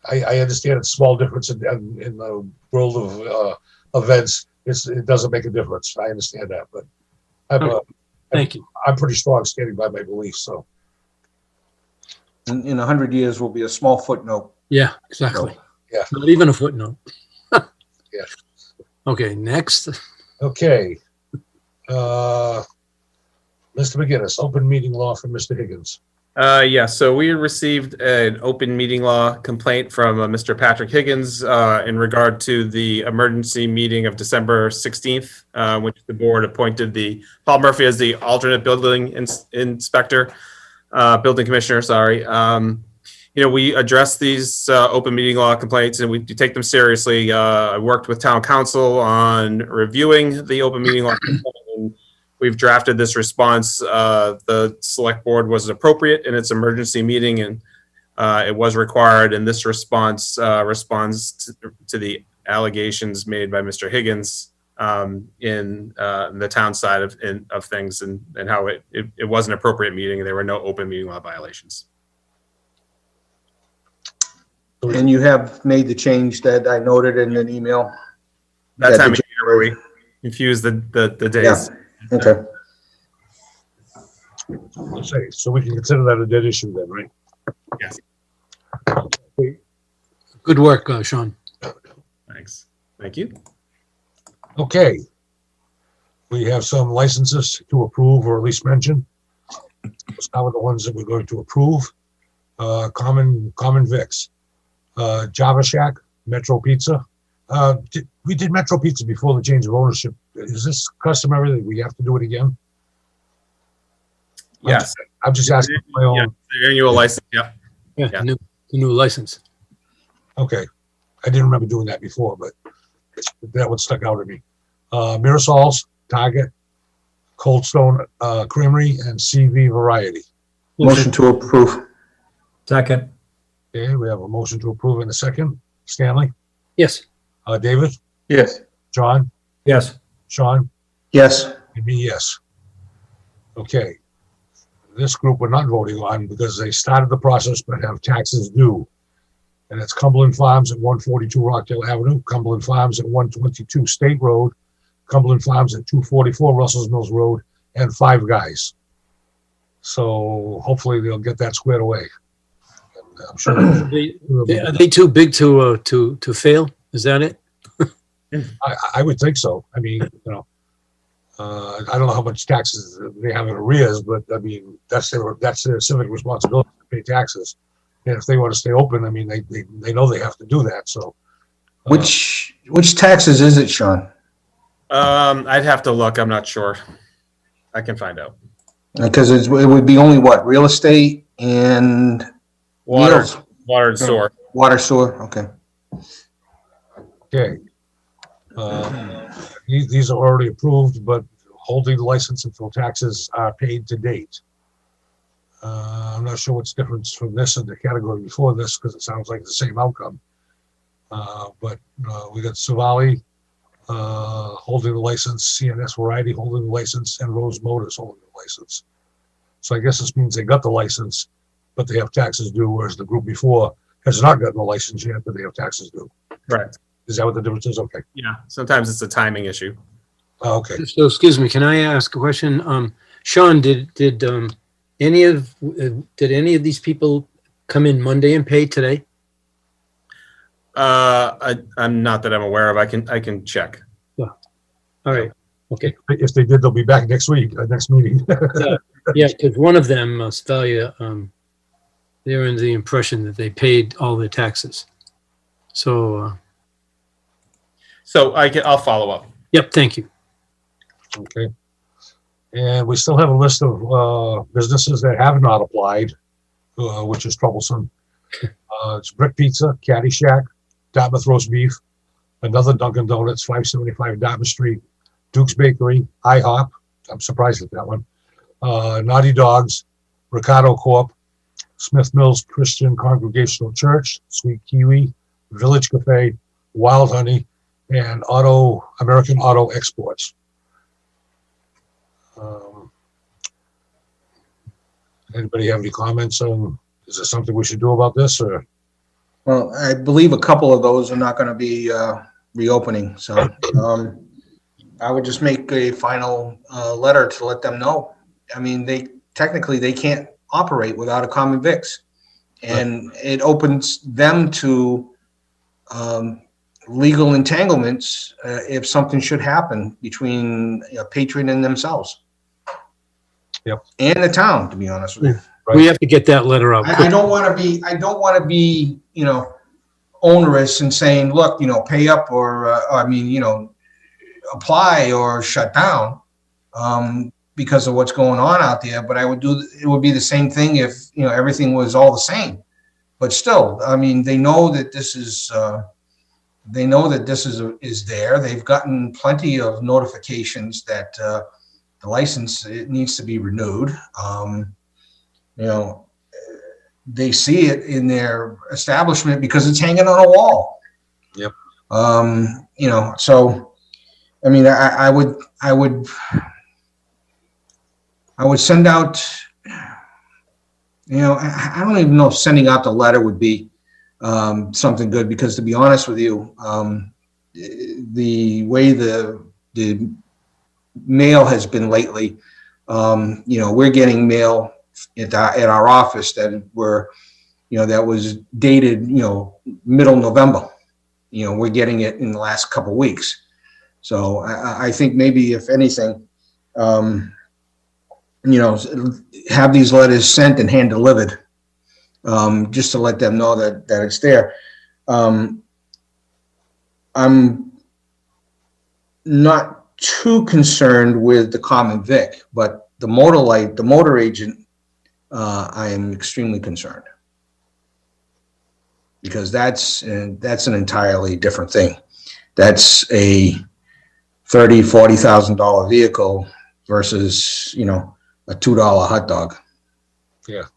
I understand it's a small difference in the world of events. It doesn't make a difference. I understand that, but Thank you. I'm pretty strong standing by my beliefs. So In 100 years will be a small footnote. Yeah, exactly. Yeah. Not even a footnote. Yeah. Okay, next. okay, Mr. McGinnis, open meeting law for Mr. Higgins. So we received an open meeting law complaint from Mr. Patrick Higgins in regard to the emergency meeting of December 16th, which the board appointed Paul Murphy as the alternate building commissioner, sorry. We address these open meeting law complaints and we take them seriously. I worked with town council on reviewing the open meeting law complaint, and we've drafted this response. The select board was appropriate in its emergency meeting and it was required. And this response responds to the allegations made by Mr. Higgins in the town side of things and how it was an appropriate meeting and there were no open meeting law violations. And you have made the change that I noted in an email. That time of year where we confuse the days. Yeah. Okay. Let's say, so we can consider that a dead issue then, right? Yes. Good work, Sean. Thanks. Thank you. Okay. We have some licenses to approve or at least mention. Let's start with the ones that we're going to approve. Common Vics. Java Shack, Metro Pizza. We did Metro Pizza before the change of ownership. Is this customary that we have to do it again? Yes. I'm just asking for my own. Yeah, the annual license. Yep. Yeah, Yeah. the new license. Okay. I didn't remember doing that before, but that one stuck out at me. Mirasol's, Target, Cold Stone Creamery, and CV Variety. Motion to approve. Second. Okay, we have a motion to approve in a second. Stanley, Yes. David, Yes. John, Yes. Sean, Yes. And me, yes. Okay. This group we're not voting on because they started the process but have taxes due. And it's Cumberland Farms at 142 Rockdale Avenue, Cumberland Farms at 122 State Road, Cumberland Farms at 244 Russell's Mills Road, and Five Guys. So hopefully they'll get that squared away. And I'm sure. Are they too big to fail? Is that it? I would think so. I mean, I don't know how much taxes they have in arrears, but I mean, that's their civic responsibility to pay taxes. And if they want to stay open, I mean, they know they have to do that. So, Which taxes is it, Sean? I'd have to look. I'm not sure. I can find out. Because it would be only what, real estate and Water, meals? water and sewer. Water, sewer, okay. okay. These are already approved, but holding the license until taxes are paid to date. I'm not sure what's difference from this and the category before this because it sounds like the same outcome. But we got Savali holding the license, CNS Variety holding the license, and Rose Motors holding the license. So I guess this means they got the license, but they have taxes due, whereas the group before has not gotten the license yet, but they have taxes due. Correct. Is that what the difference is? Okay. Yeah. Sometimes it's a timing issue. Okay. So excuse me, can I ask a question? Sean, did any of these people come in Monday and pay today? I'm not that I'm aware of. I can check. Yeah. All right. Okay. If they did, they'll be back next week, next meeting. Yeah, because one of them, Stalia, they're under the impression that they paid all their taxes. So, I'll follow up. yep, thank you. Okay. And we still have a list of businesses that have not applied, which is troublesome. It's Brick Pizza, Caddy Shack, Dartmouth Roast Beef, another Dunkin' Donuts, 575 Dartmouth Street, Duke's Bakery, IHOP, I'm surprised at that one, Naughty Dogs, Ricardo Corp, Smith Mills Christian Congregational Church, Sweet Kiwi, Village Cafe, Wild Honey, and American Auto Exports. Anybody have any comments on, is there something we should do about this or? Well, I believe a couple of those are not going to be reopening. So I would just make a final letter to let them know. I mean, they can't operate without a common VIX, and it opens them to legal entanglements if something should happen between a patron and themselves. Yep. And the town, to be honest with you. Right. We have to get that letter out. I don't want to be, onerous and saying, look, pay up or apply or shut down because of what's going on out there. But it would be the same thing if, everything was all the same. But still, I mean, they know that this is is there. They've gotten plenty of notifications that the license, it needs to be renewed. They see it in their establishment because it's hanging on a wall. Yep. So, I mean, I would send out, I don't even know if sending out the letter would be something good, because to be honest with you, the way the mail has been lately, we're getting mail at our office that was dated, middle November. We're getting it in the last couple of weeks. So I think maybe if anything, have these letters sent and hand delivered, just to let them know that it's there. I'm not too concerned with the common vic, but the motor agent, I am extremely concerned, because that's an entirely different thing. That's a $30,000-$40,000 vehicle versus, a $2 hot dog. Yeah.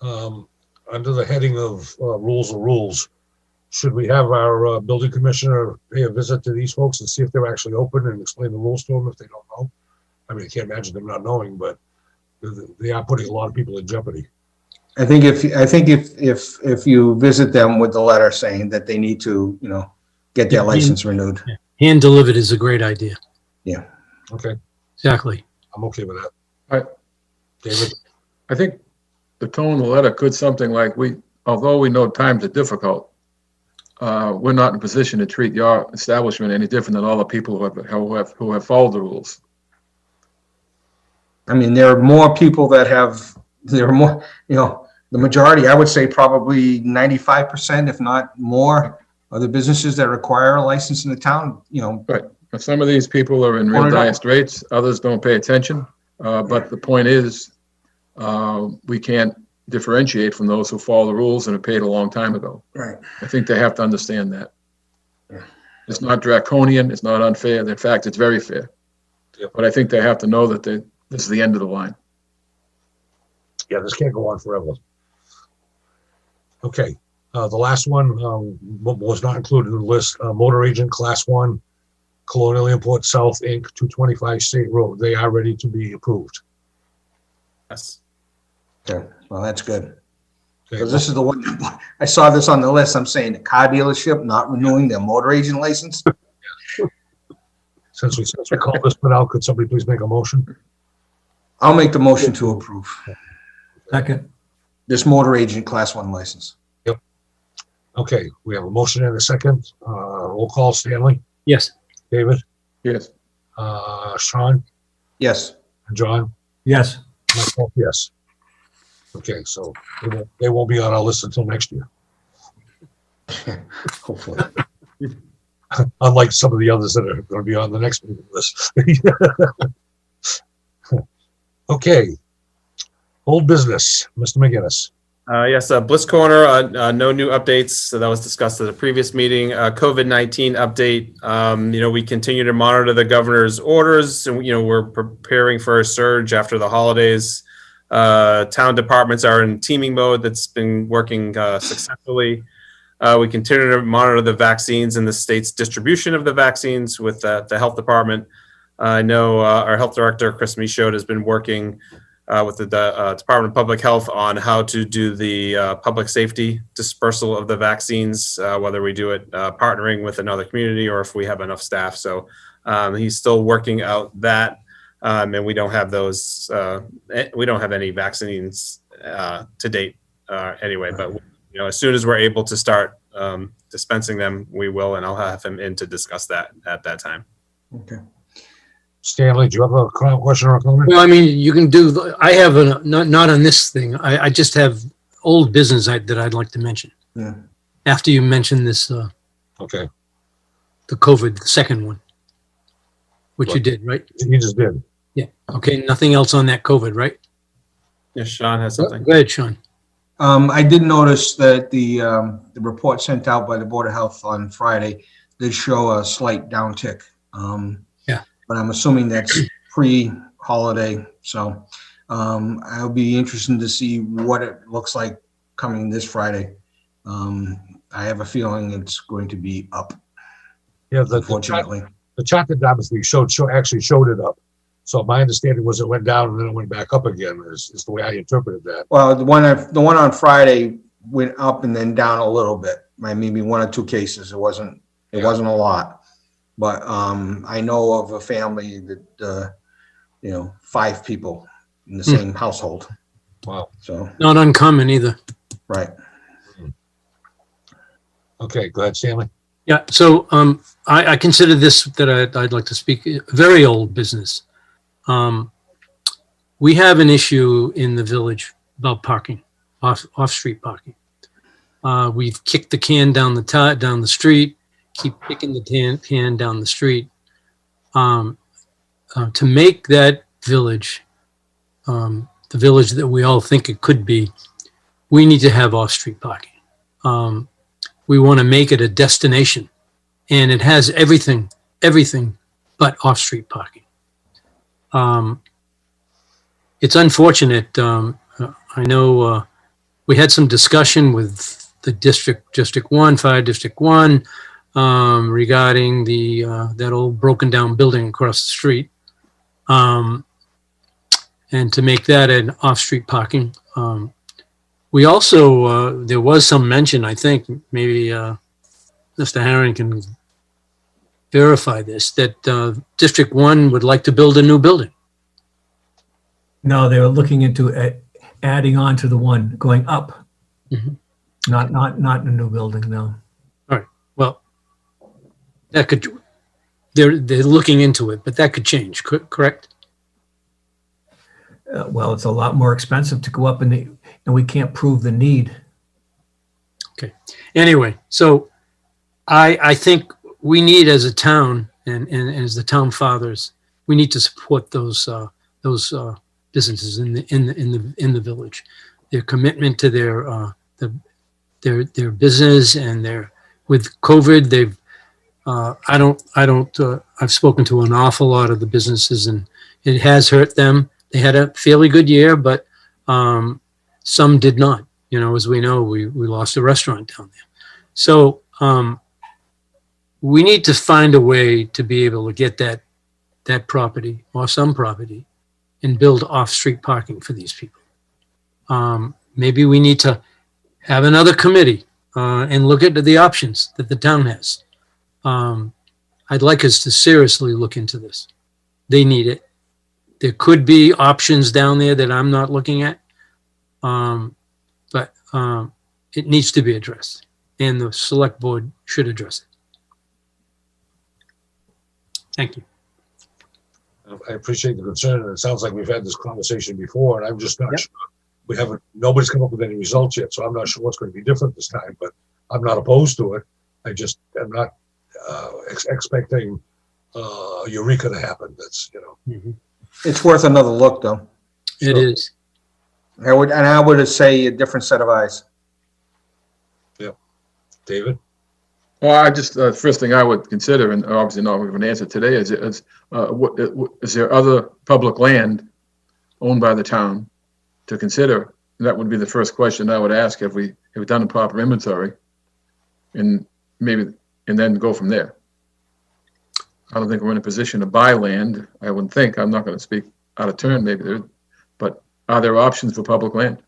Under the heading of rules, should we have our building commissioner pay a visit to these folks and see if they're actually open and explain the rules to them if they don't know? I mean, I can't imagine them not knowing, but they are putting a lot of people in jeopardy. I think if you visit them with the letter saying that they need to, get their license renewed. Hand delivered is a great idea. Okay, Exactly. I'm okay with that. Right. David? I think the tone of the letter could something like, although we know times are difficult, we're not in a position to treat your establishment any different than all the people who have followed the rules. I mean, there are more people that there are more, the majority, I would say probably 95%, if not more, of the businesses that require a license in the town, Right. But some of these people are in real dire straits. Others don't pay attention. But the point is, we can't differentiate from those who follow the rules and have paid a long time ago. Right. I think they have to understand that. Yeah. It's not draconian. It's not unfair. In fact, it's very fair. Yep. But I think they have to know that this is the end of the line. Yeah, this can't go on forever. Okay, the last one was not included in the list. Motor agent Class 1, Colonial Import South Inc., 225 State Road. They are ready to be approved. Yes. Okay, well, that's good. Okay, Because this is the one, I saw this on the list. I'm saying the car dealership not renewing their motor agent license. Since we called this one out, could somebody please make a motion? I'll make the motion to approve Second. this motor agent Class 1 license. Okay, we have a motion and a second. Roll call, Stanley, Yes. David, Yes. Sean, Yes. and John. Yes. Myself, yes. Okay, so they won't be on our list until next year. Hopefully. Unlike some of the others that are going to be on the next meeting list. Okay. Old business, Mr. McGinnis. Yes, Bliss Corner, no new updates. So that was discussed at the previous meeting. COVID-19 update. We continue to monitor the governor's orders, and we're preparing for a surge after the holidays. Town departments are in teaming mode that's been working successfully. We continue to monitor the vaccines and the state's distribution of the vaccines with the health department. I know our health director, Chris Michaud, has been working with the Department of Public Health on how to do the public safety dispersal of the vaccines, whether we do it partnering with another community or if we have enough staff. So he's still working out that, and we don't have those. We don't have any vaccines to date anyway. But as soon as we're able to start dispensing them, we will, and I'll have him in to discuss that at that time. Okay. Stanley, do you have a question or a comment? Well, I mean, you can do, I have not on this thing. I just have old business that I'd like to mention. Yeah. After you mention this, Okay, the COVID, the second one, which you did, right? you just did. Yeah. Okay. Nothing else on that COVID, right? Yes, Sean has something. Go ahead, Sean. I did notice that the report sent out by the Board of Health on Friday did show a slight downtick. Yeah. But I'm assuming that's pre-holiday. So I'll be interested to see what it looks like coming this Friday. I have a feeling it's going to be up, Yeah, unfortunately. the chart that Dartmouth actually showed it up. So my understanding was it went down and then it went back up again. Is the way I interpreted that. Well, the one on Friday went up and then down a little bit. Maybe one or two cases. It wasn't a lot. But I know of a family that 5 people in the same household. Wow. So Not uncommon either. right. Okay, go ahead, Stanley. Yeah. So I consider this that I'd like to speak very old business. We have an issue in the village about parking, off-street parking. We've kicked the can down the street, keep kicking the can down the street. To make that village, the village that we all think it could be, we need to have off-street parking. We want to make it a destination, and it has everything but off-street parking. It's unfortunate. I know we had some discussion with the District 1, Fire District 1, regarding that old broken down building across the street. And to make that an off-street parking. We also, there was some mention, I think, maybe Mr. Herring can verify this, that District 1 would like to build a new building. No, they were looking into adding on to the one going up. Mhm. Not a new building, no. Well, that could, they're looking into it, but that could change, correct? Well, it's a lot more expensive to go up and we can't prove the need. Anyway, so I think we need, as a town and as the town fathers, we need to support those businesses in the village. Their commitment to their business and with COVID, they've I've spoken to an awful lot of the businesses, and it has hurt them. They had a fairly good year, but some did not. You know, as we know, we lost a restaurant down there. So we need to find a way to be able to get that property or some property and build off-street parking for these people. Maybe we need to have another committee and look at the options that the town has. I'd like us to seriously look into this. They need it. There could be options down there that I'm not looking at, but it needs to be addressed, and the select board should address it. Thank you. I appreciate the concern, and it sounds like we've had this conversation before, and I'm just not sure. Nobody's come up with any results yet, so I'm not sure what's going to be different this time, but I'm not opposed to it. I just am not expecting eureka to happen. That's, It's worth another look, though. It is. I would say a different set of eyes. Yep. David? Well, I just, first thing I would consider, and obviously not going to answer today, is there other public land owned by the town to consider? That would be the first question I would ask. Have we done a proper inventory? And then go from there. I don't think we're in a position to buy land. I wouldn't think. I'm not going to speak out of turn, but are there options for public land?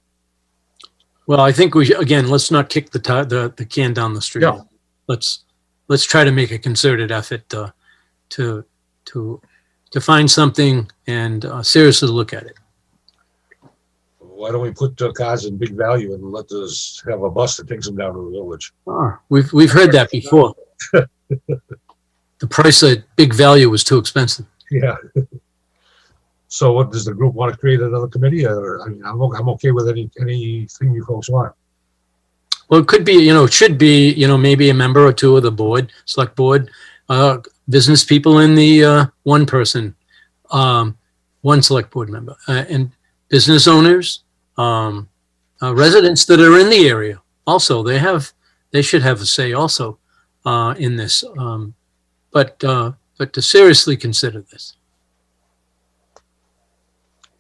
Well, I think let's not kick the can down the street. Yeah. Let's try to make a concerted effort to find something and seriously look at it. Why don't we put cars in Big Value and let us have a bus that takes them down to the village? We've heard that before. The price at Big Value was too expensive. Yeah. So what, does the group want to create another committee? Or I'm okay with anything you folks want. Well, it could be, it should be, maybe a member or two of the board, select board, business people in the one select board member, and business owners, residents that are in the area. Also, they should have a say also in this. But to seriously consider this.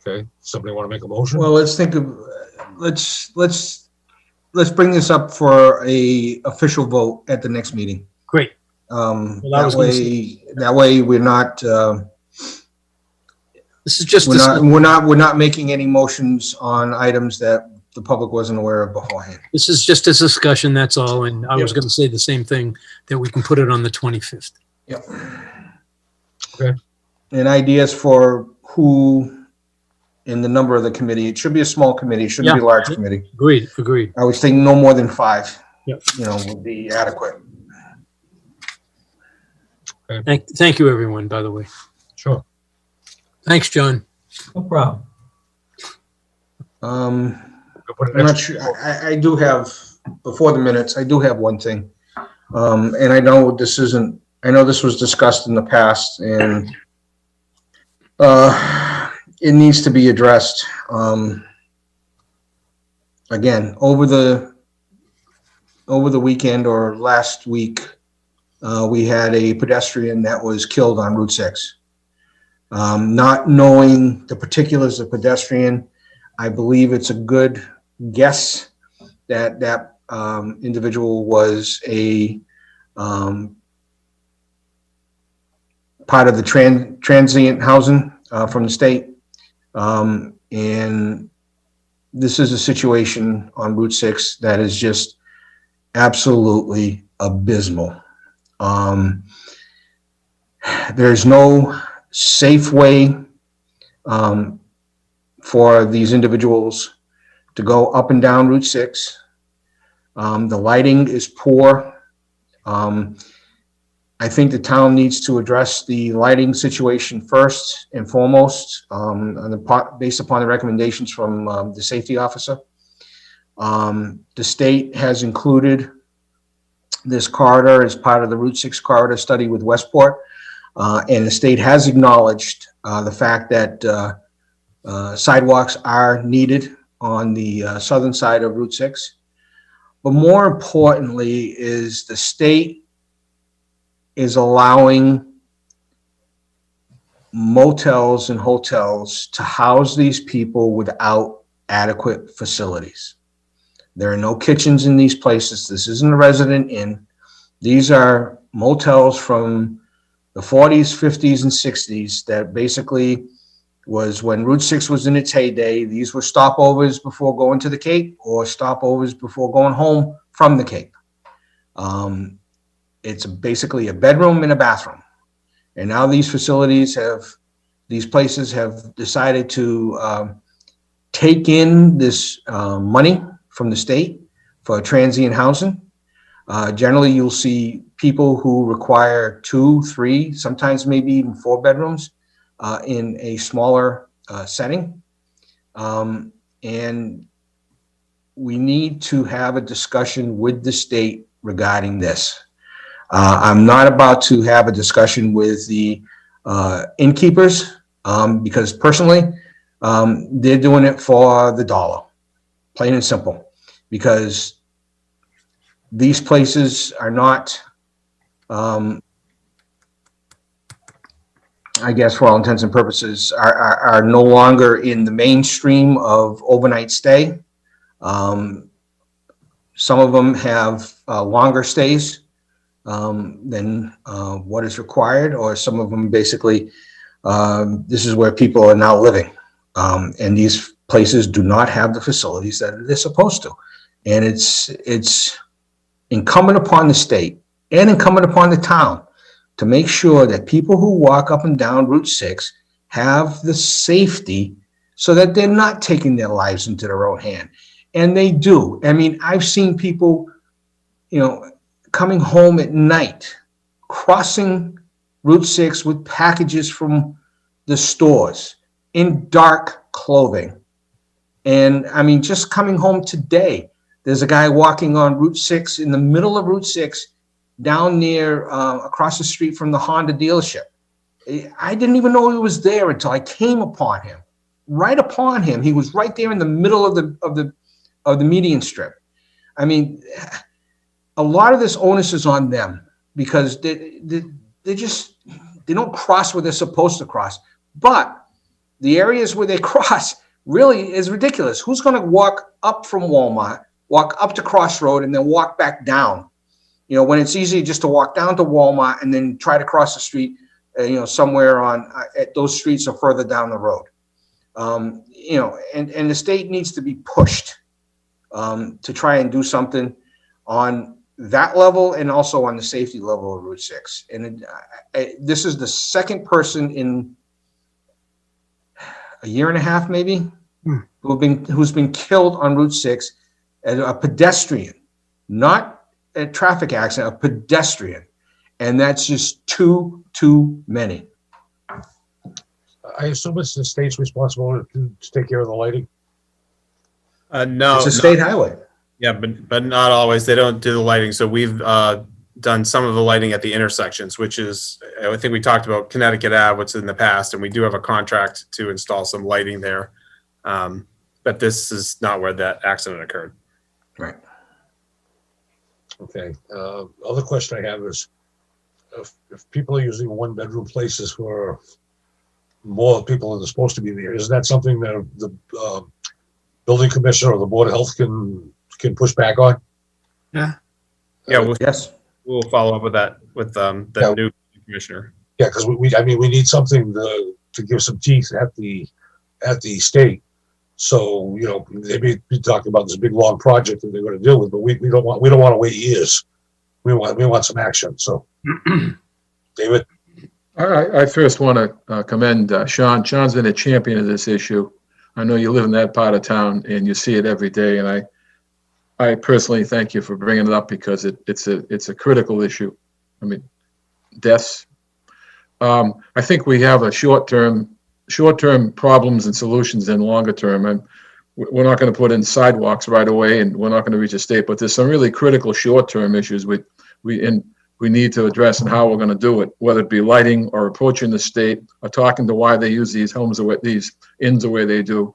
Okay. Somebody want to make a motion? Well, let's think of, let's bring this up for a official vote at the next meeting. Great. That way we're not, this is just, we're not making any motions on items that the public wasn't aware of beforehand. this is just a discussion, that's all. And I was going to say the same thing, that we can put it on the 25th. Yep. Okay. And ideas for who in the number of the committee. It should be a small committee. It shouldn't be a large committee. Agreed. I was thinking no more than 5. Yep. Would be adequate. Thank you, everyone, by the way. Sure. Thanks, John. No problem. I'm not sure. I do have, before the minutes, I do have one thing. And I know this was discussed in the past, and it needs to be addressed. Again, over the weekend or last week, we had a pedestrian that was killed on Route 6. Not knowing the particulars of pedestrian, I believe it's a good guess that individual was a part of the transient housing from the state. And this is a situation on Route 6 that is just absolutely abysmal. There's no safe way for these individuals to go up and down Route 6. The lighting is poor. I think the town needs to address the lighting situation first and foremost, based upon the recommendations from the safety officer. The state has included this corridor as part of the Route 6 corridor study with Westport, and the state has acknowledged the fact that sidewalks are needed on the southern side of Route 6. But more importantly is the state is allowing motels and hotels to house these people without adequate facilities. There are no kitchens in these places. This isn't a resident inn. These are motels from the 40s, 50s, and 60s that basically was when Route 6 was in its heyday. These were stopovers before going to the Cape or stopovers before going home from the Cape. It's basically a bedroom and a bathroom. And now these places have decided to take in this money from the state for transient housing. Generally, you'll see people who require 2, 3, sometimes maybe even 4 bedrooms in a smaller setting. And we need to have a discussion with the state regarding this. I'm not about to have a discussion with the innkeepers because personally, they're doing it for the dollar, plain and simple, because these places are not, I guess for all intents and purposes, are no longer in the mainstream of overnight stay. Some of them have longer stays than what is required, or some of them basically, this is where people are now living. And these places do not have the facilities that they're supposed to. And it's incumbent upon the state and incumbent upon the town to make sure that people who walk up and down Route 6 have the safety so that they're not taking their lives into their own hand. And they do. I mean, I've seen people, coming home at night, crossing Route 6 with packages from the stores in dark clothing. And I mean, just coming home today, there's a guy walking on Route 6 in the middle of Route 6 down near across the street from the Honda dealership. I didn't even know he was there until I came upon him. Right upon him, he was right there in the middle of the median strip. I mean, a lot of this onus is on them because they don't cross where they're supposed to cross. But the areas where they cross really is ridiculous. Who's going to walk up from Walmart, walk up to Crossroad, and then walk back down? When it's easy just to walk down to Walmart and then try to cross the street, somewhere at those streets or further down the road. And the state needs to be pushed to try and do something on that level and also on the safety level of Route 6. And this is the second person in a year and a half, maybe, who's been killed on Route 6 as a pedestrian, not a traffic accident, a pedestrian. And that's just too many. I assume it's the state's responsibility to take care of the lighting. No, It's a state highway. Yeah, but not always. They don't do the lighting. So we've done some of the lighting at the intersections, which is, I think we talked about Connecticut Ave, what's in the past, and we do have a contract to install some lighting there. But this is not where that accident occurred. Right. Okay. Other question I have is, if people are using 1-bedroom places for more people than are supposed to be there, is that something that the building commissioner or the Board of Health can push back on? Yeah, we'll, Yes. we'll follow up with that with the Yeah. new commissioner. Yeah, because I mean, we need something to give some teeth at the state. So, you know, they may be talking about this big, long project that they're going to deal with, but we don't want to wait years. We want some action. So, David? I first want to commend Sean. Sean's been a champion of this issue. I know you live in that part of town and you see it every day. And I personally thank you for bringing it up because it's a critical issue. I mean, deaths. I think we have a short-term problems and solutions and longer term. And we're not going to put in sidewalks right away, and we're not going to reach a state. But there's some really critical short-term issues we need to address and how we're going to do it, whether it be lighting or approaching the state or talking to why they use these homes or these inns the way they do.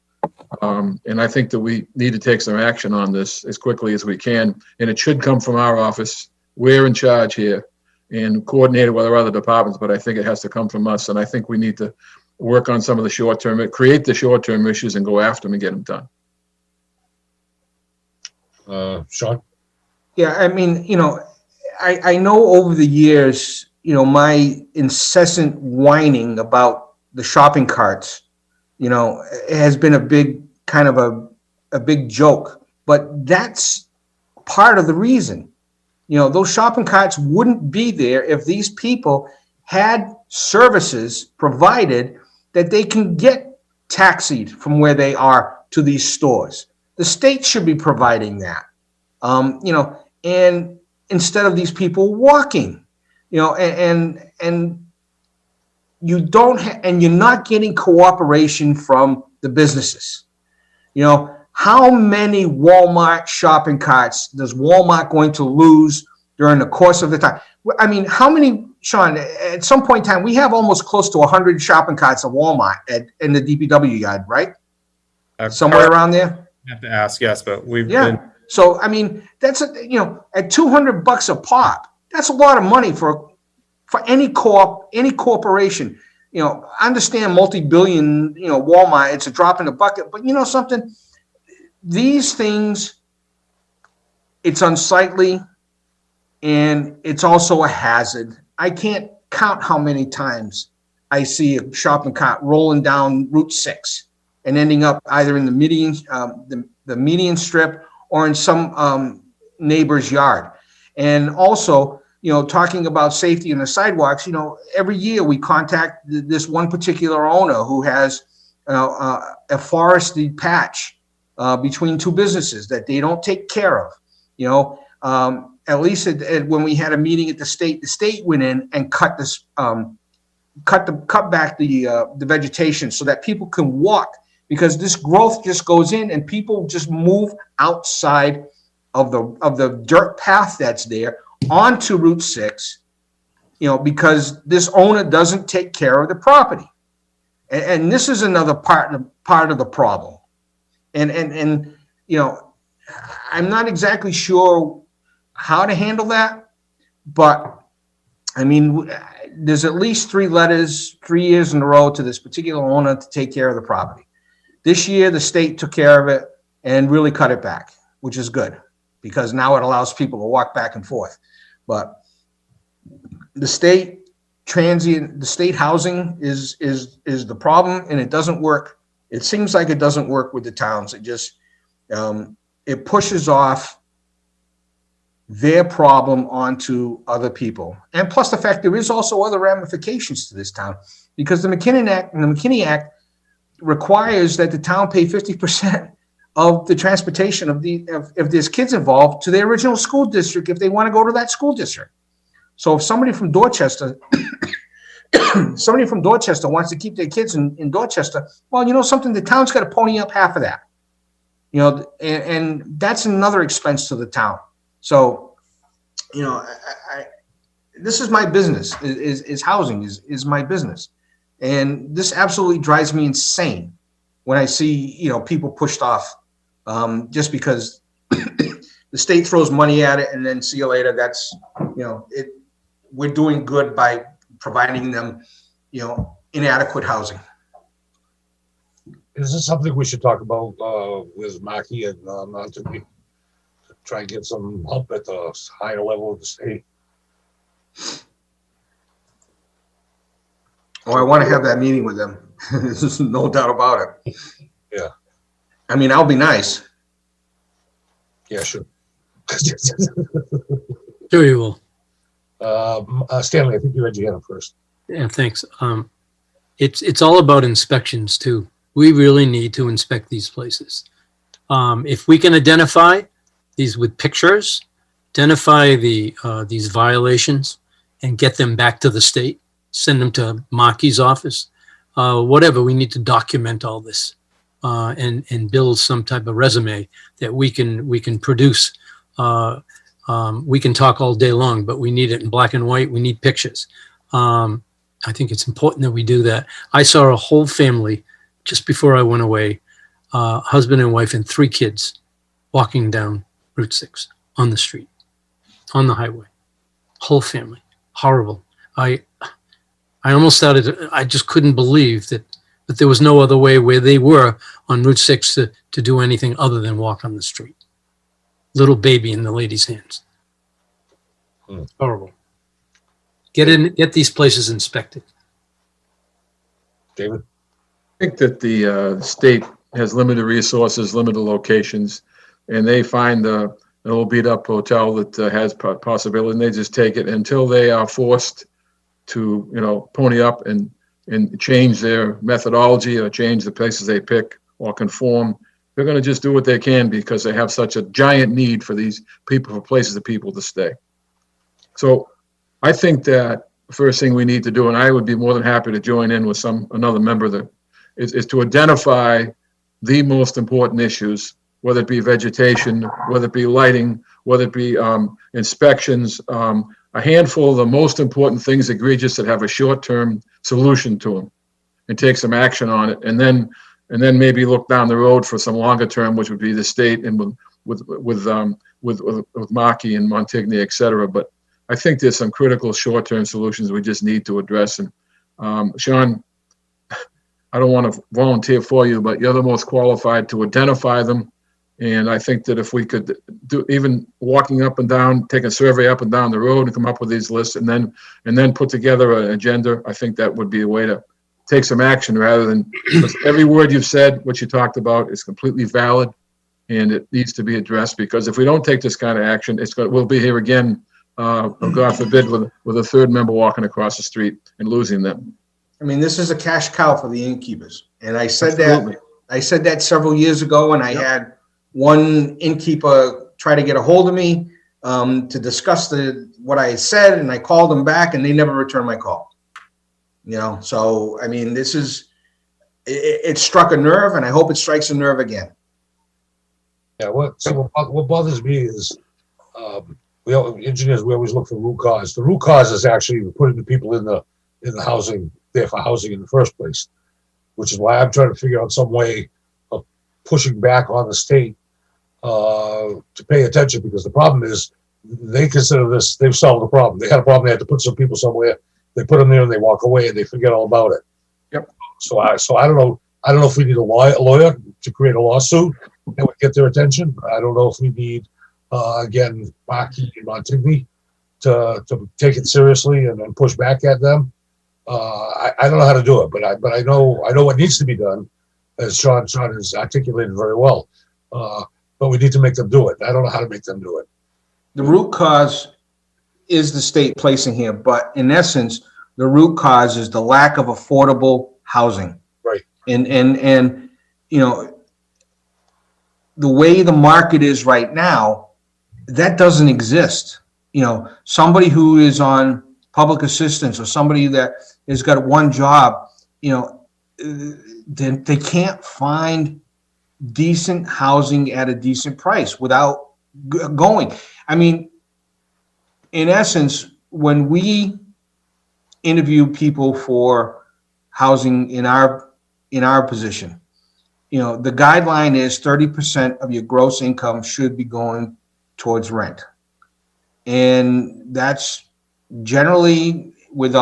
And I think that we need to take some action on this as quickly as we can. And it should come from our office. We're in charge here and coordinated with our other departments, but I think it has to come from us. And I think we need to work on some of the short-term, create the short-term issues and go after them and get them done. Sean? Yeah, I mean, you know, I know over the years, you know, my incessant whining about the shopping carts, you know, has been a big kind of a big joke, but that's part of the reason. You know, those shopping carts wouldn't be there if these people had services provided that they can get taxied from where they are to these stores. The state should be providing that, you know, and instead of these people walking, you know, and you don't and you're not getting cooperation from the businesses. You know, how many Walmart shopping carts does Walmart going to lose during the course of the time? I mean, how many, Sean, at some point in time, we have almost close to 100 shopping carts at Walmart in the DPW yard, right? Somewhere around there? I have to ask, yes, but we've Yeah. been. So, I mean, that's, you know, at $200 a pop, that's a lot of money for any corporation. You know, I understand multi-billion, you know, Walmart, it's a drop in the bucket, but you know something? These things, it's unsightly and it's also a hazard. I can't count how many times I see a shopping cart rolling down Route 6 and ending up either in the median, the median strip or in some neighbor's yard. And also, you know, talking about safety in the sidewalks, you know, every year we contact this one particular owner who has a forested patch between two businesses that they don't take care of. You know, at least when we had a meeting at the state went in and cut back the vegetation so that people can walk, because this growth just goes in and people just move outside of the dirt path that's there onto Route 6, you know, because this owner doesn't take care of the property. And this is another part of the problem. And you know, I'm not exactly sure how to handle that, but I mean, there's at least 3 letters, 3 years in a row to this particular owner to take care of the property. This year, the state took care of it and really cut it back, which is good because now it allows people to walk back and forth. But the state housing is the problem, and it doesn't work. It seems like it doesn't work with the towns. It just it pushes off their problem onto other people. And plus the fact there is also other ramifications to this town, because the McKinney Act requires that the town pay 50% of the transportation if there's kids involved to their original school district if they want to go to that school district. So if somebody from Dorchester wants to keep their kids in Dorchester, well, you know something, the town's got to pony up half of that. You know, and that's another expense to the town. So, you know, this is my business. Is housing is my business, and this absolutely drives me insane when I see, you know, people pushed off just because the state throws money at it and then see you later. That's, you know, we're doing good by providing them, you know, inadequate housing. Is this something we should talk about with Maki and not to be? try and get some help at the higher level of the state. Oh, I want to have that meeting with them. There's no doubt about it. Yeah. I mean, I'll be nice. Yeah, sure. Sure you will. Stanley, I think you had your hand up first. Yeah, thanks. It's all about inspections too. We really need to inspect these places. If we can identify these with pictures, identify these violations, and get them back to the state, send them to Markey's office, whatever. We need to document all this and build some type of resume that we can produce. We can talk all day long, but we need it in black and white. We need pictures. I think it's important that we do that. I saw a whole family just before I went away, husband and wife and 3 kids walking down Route 6 on the street, on the highway. Whole family. Horrible. I almost started, I just couldn't believe that there was no other way where they were on Route 6 to do anything other than walk on the street. Little baby in the lady's hands. Horrible. Get these places inspected. David? I think that the state has limited resources, limited locations, and they find an old beat-up hotel that has possibility, and they just take it until they are forced to, pony up and change their methodology or change the places they pick or conform. They're going to just do what they can because they have such a giant need for these people, for places of people to stay. So I think that the first thing we need to do, and I would be more than happy to join in with another member that is to identify the most important issues, whether it be vegetation, whether it be lighting, whether it be inspections, a handful of the most important things egregious that have a short-term solution to them, and take some action on it, and then maybe look down the road for some longer term, which would be the state and with Markey and Montigny, et cetera. But I think there's some critical short-term solutions we just need to address. And Sean, I don't want to volunteer for you, but you're the most qualified to identify them. And I think that if we could do even walking up and down, take a survey up and down the road and come up with these lists and then put together an agenda, I think that would be a way to take some action rather than, because every word you've said, what you talked about is completely valid and it needs to be addressed, because if we don't take this kind of action, we'll be here again, God forbid, with a third member walking across the street and losing them. I mean, this is a cash cow for the innkeepers. And I said Absolutely. that several years ago, and I had one innkeeper try to get a hold of me to discuss what I had said, and I called them back and they never returned my call. So I mean, it struck a nerve, and I hope it strikes a nerve again. Yeah, what bothers me is engineers, we always look for root cause. The root cause is actually putting the people in the housing, there for housing in the first place, which is why I'm trying to figure out some way of pushing back on the state to pay attention, because the problem is they consider this, they've solved the problem. They had a problem, they had to put some people somewhere, they put them there and they walk away and they forget all about it. Yep. So I don't know if we need a lawyer to create a lawsuit that would get their attention. I don't know if we need again Markey and Montigny to take it seriously and then push back at them. I don't know how to do it, but I know what needs to be done, as Sean has articulated very well. But we need to make them do it. I don't know how to make them do it. The root cause is the state placing here, but in essence, the root cause is the lack of affordable housing. Right. And the way the market is right now, that doesn't exist. Somebody who is on public assistance or somebody that has got one job, they can't find decent housing at a decent price without going. I mean, in essence, when we interview people for housing in our position, the guideline is 30% of your gross income should be going towards rent. And that's generally with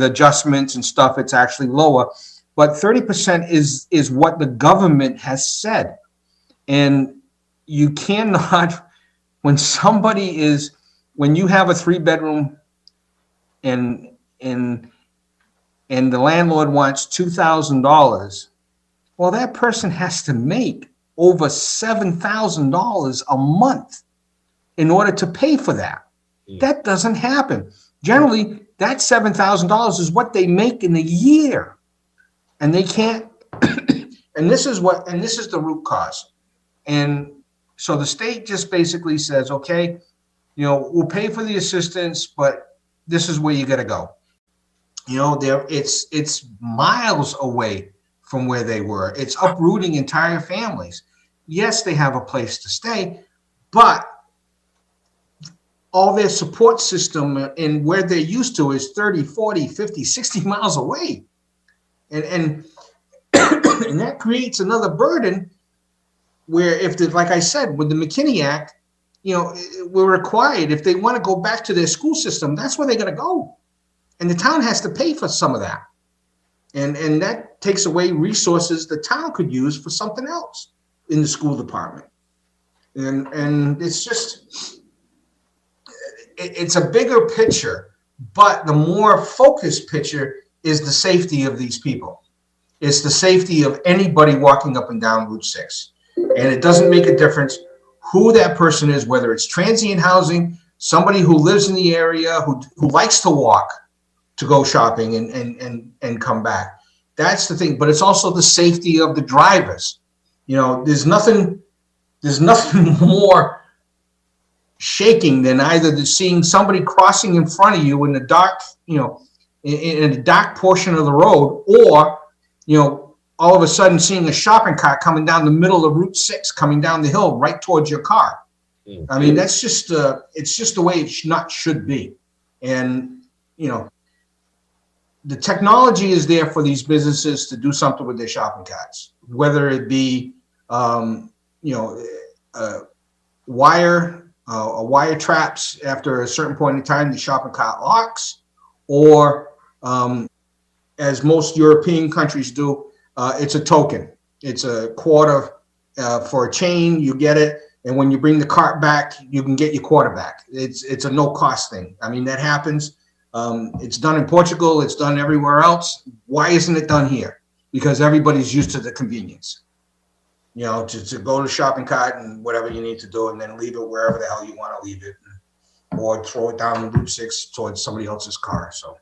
adjustments and stuff, it's actually lower, but 30% is what the government has said. And you cannot when you have a 3-bedroom and the landlord wants $2,000, well, that person has to make over $7,000 a month in order to pay for that. That doesn't happen. Generally, that $7,000 is what they make in a year. And they can't, and this is the root cause. And so the state just basically says, okay, we'll pay for the assistance, but this is where you got to go. It's miles away from where they were. It's uprooting entire families. Yes, they have a place to stay, but all their support system and where they're used to is 30, 40, 50, 60 miles away. And that creates another burden where like I said, with the McKinney Act, we're required, if they want to go back to their school system, that's where they're going to go. And the town has to pay for some of that. And that takes away resources the town could use for something else in the school department. And it's just, it's a bigger picture, but the more focused picture is the safety of these people. It's the safety of anybody walking up and down Route 6. And it doesn't make a difference who that person is, whether it's transient housing, somebody who lives in the area, who likes to walk to go shopping and come back. That's the thing. But it's also the safety of the drivers. There's nothing more shaking than either seeing somebody crossing in front of you in the dark, in a dark portion of the road, or, all of a sudden seeing a shopping cart coming down the middle of Route 6, coming down the hill right towards your car. I mean, that's just, it's just the way it should be. And, the technology is there for these businesses to do something with their shopping carts, whether it be, wire traps after a certain point in time, the shopping cart locks, or as most European countries do, it's a token. It's a quarter for a chain. You get it, and when you bring the cart back, you can get your quarter back. It's a no cost thing. I mean, that happens. It's done in Portugal. It's done everywhere else. Why isn't it done here? Because everybody's used to the convenience. To go to the shopping cart and whatever you need to do, and then leave it wherever the hell you want to leave it, or throw it down Route 6 towards somebody else's car. So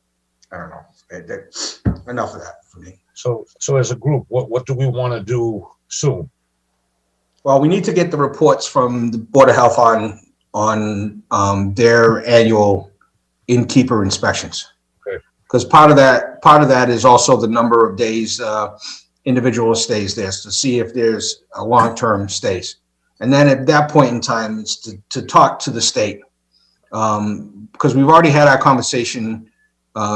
I don't know. Enough of that for me. So as a group, what do we want to do soon? Well, we need to get the reports from the Board of Health on their annual innkeeper inspections. Okay. Because part of that is also the number of days individual stays there, to see if there's a long-term stays. And then at that point in time, it's to talk to the state. Because we've already had our conversation,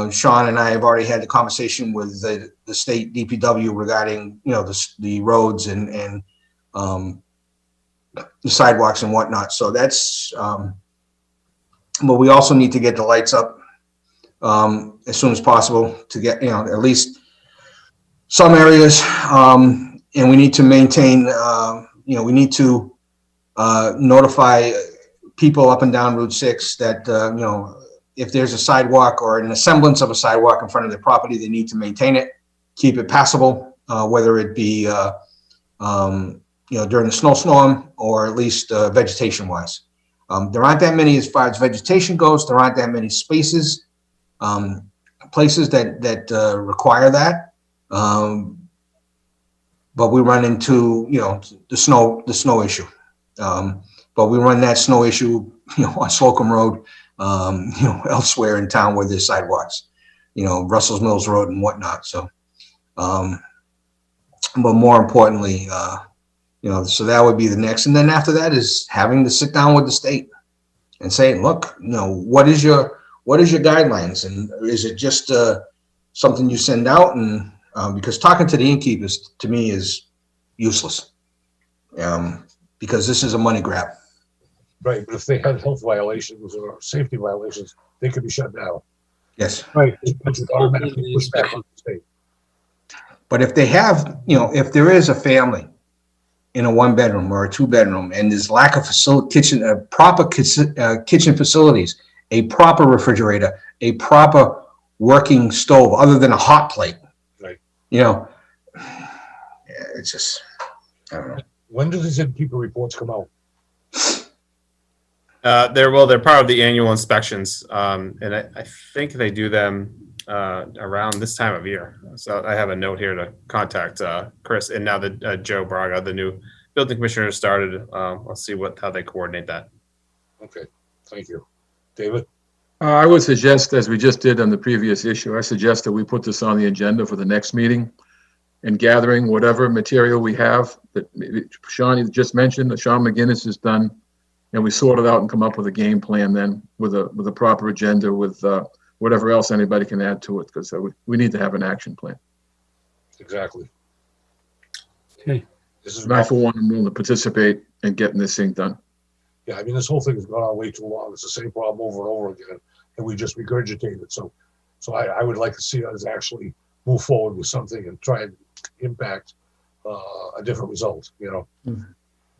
Sean and I have already had the conversation with the state DPW regarding, the roads and the sidewalks and whatnot. So that's, but we also need to get the lights up as soon as possible to get, at least some areas, and we need to maintain, we need to notify people up and down Route 6 that, if there's a sidewalk or an semblance of a sidewalk in front of their property, they need to maintain it, keep it passable, whether it be, during the snowstorm or at least vegetation-wise. There aren't that many as far as vegetation goes. There aren't that many spaces, places that require that. But we run into, the snow issue. But we run that snow issue, on Slocum Road, elsewhere in town where there's sidewalks, Russell's Mills Road and whatnot. So, but more importantly, so that would be the next. And then after that is having to sit down with the state and say, look, what is your guidelines? And is it just something you send out? And because talking to the innkeepers to me is useless, because this is a money grab. Right, but if they had health violations or safety violations, they could be shut down. Yes. Right. Which would automatically push back on the state. But if they have, if there is a family in a 1-bedroom or a 2-bedroom, and there's lack of proper kitchen facilities, a proper refrigerator, a proper working stove other than a hot plate. Right. You know, it's just, I don't know. When do these innkeeper reports come out? They're part of the annual inspections, and I think they do them around this time of year. So I have a note here to contact Chris, and now that Joe Braga, the new building commissioner, started. I'll see how they coordinate that. Okay, thank you. David? I would suggest, as we just did on the previous issue, I suggest that we put this on the agenda for the next meeting and gathering whatever material we have that Sean just mentioned, that Sean McGinnis has done, and we sort it out and come up with a game plan then with a proper agenda with whatever else anybody can add to it, because we need to have an action plan. Exactly. Okay. This is And I, for one, am willing to participate in getting this thing done. Yeah, I mean, this whole thing has gone on way too long. It's the same problem over and over again, and we just regurgitate it. So I would like to see us actually move forward with something and try and impact a different result, you know?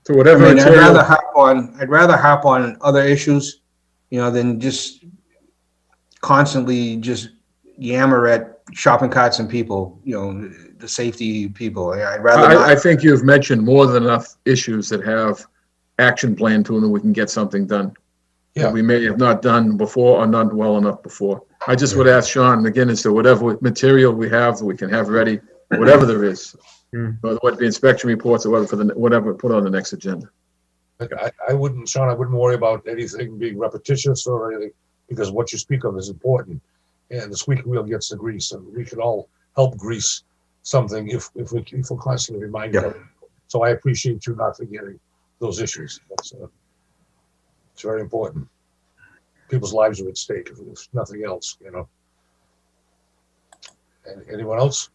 So whatever I'd material, rather hop on other issues, you know, than just constantly just yammer at shopping carts and people, you know, the safety people. I'd rather not. I think you've mentioned more than enough issues that have action plan to them, and we can get something done. Yeah. That we may have not done before or not well enough before. I just would ask Sean again, as to whatever material we have that we can have ready, whatever there is, whether it be inspection reports or whatever put on the next agenda. I wouldn't, Sean, I wouldn't worry about anything being repetitious or anything, because what you speak of is important. And the squeaky wheel gets the grease, and we can all help grease something if we're constantly reminded of it. So I appreciate you not forgetting those issues. It's very important. People's lives are at stake, if nothing else, you know. And anyone else?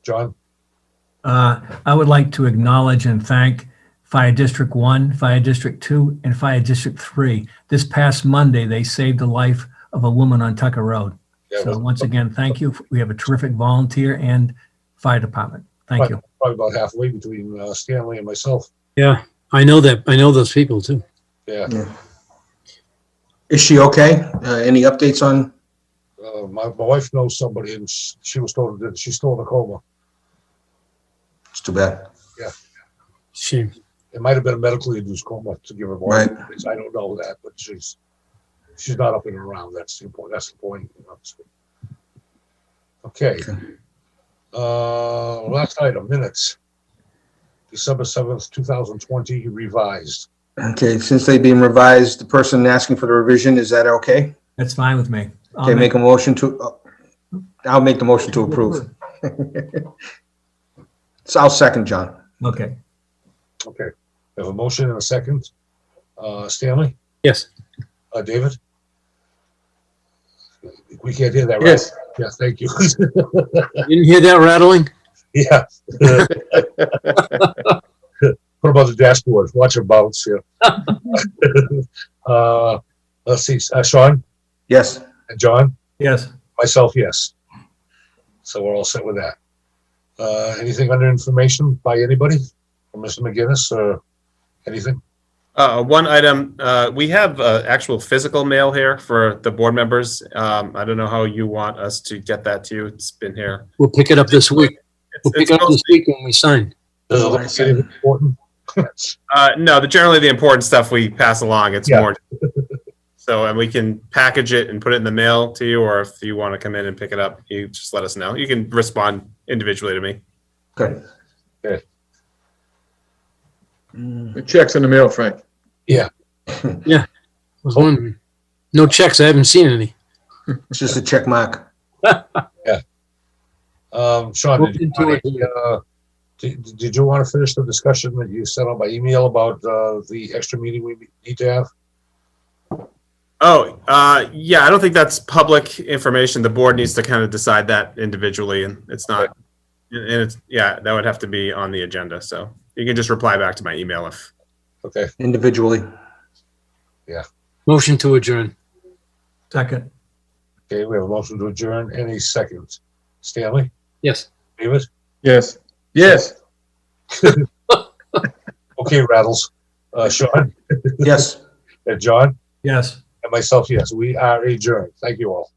John? I would like to acknowledge and thank Fire District 1, Fire District 2, and Fire District 3. This past Monday, they saved the life of a woman on Tucker Road. Yeah, So once again, thank you. We have a terrific volunteer and fire department. Thank you. Probably about halfway between Stanley and myself. Yeah, I know that. I know those people too. Yeah. Is she okay? Any updates on? My wife knows somebody, and she was told that she's still in a coma. It's too bad. Shame. It might have been a medically induced coma, to give her more. Right. I don't know that, but she's not up and around. That's the point. That's the point. Okay. Last item, minutes. December 7th, 2020, revised. Okay, since they've been revised, the person asking for the revision, is that okay? That's fine with me. Okay, make a motion to, I'll make the motion to approve. So I'll second, John. Okay. Okay. We have a motion and a second. Stanley? Yes. David? We can't hear that, right? Yes. Yeah, thank you. You didn't hear that rattling? Yeah. What about the dashboard? Watch it bounce here. Let's see, Sean Yes. and John? Yes. Myself, yes. So we're all set with that. Anything under information by anybody? From Mr. McGinnis or anything? One item, we have actual physical mail here for the board members. I don't know how you want us to get that to you. It's been here. We'll pick it up this week. We'll pick it up this week when we sign. Does it look like anything important? No, generally the important stuff we pass along. It's Yeah. more. So, and we can package it and put it in the mail to you, or if you want to come in and pick it up, you just let us know. You can respond individually to me. Okay. The check's in the mail, Frank. I was wondering. No checks. I haven't seen any. It's just a check mark. Sean, did you want to finish the discussion that you sent out by email about the extra meeting we need to have? Oh, yeah, I don't think that's public information. The board needs to kind of decide that individually, and it's not, and it's, yeah, that would have to be on the agenda. So you can just reply back to my email if. Okay. Individually. Motion to adjourn. Second. Okay, we have a motion to adjourn. Any second? Stanley? Yes. David? Yes. Yes. Okay, Rattles. Sean Yes. and John Yes. and myself, yes, we are adjourned. Thank you all.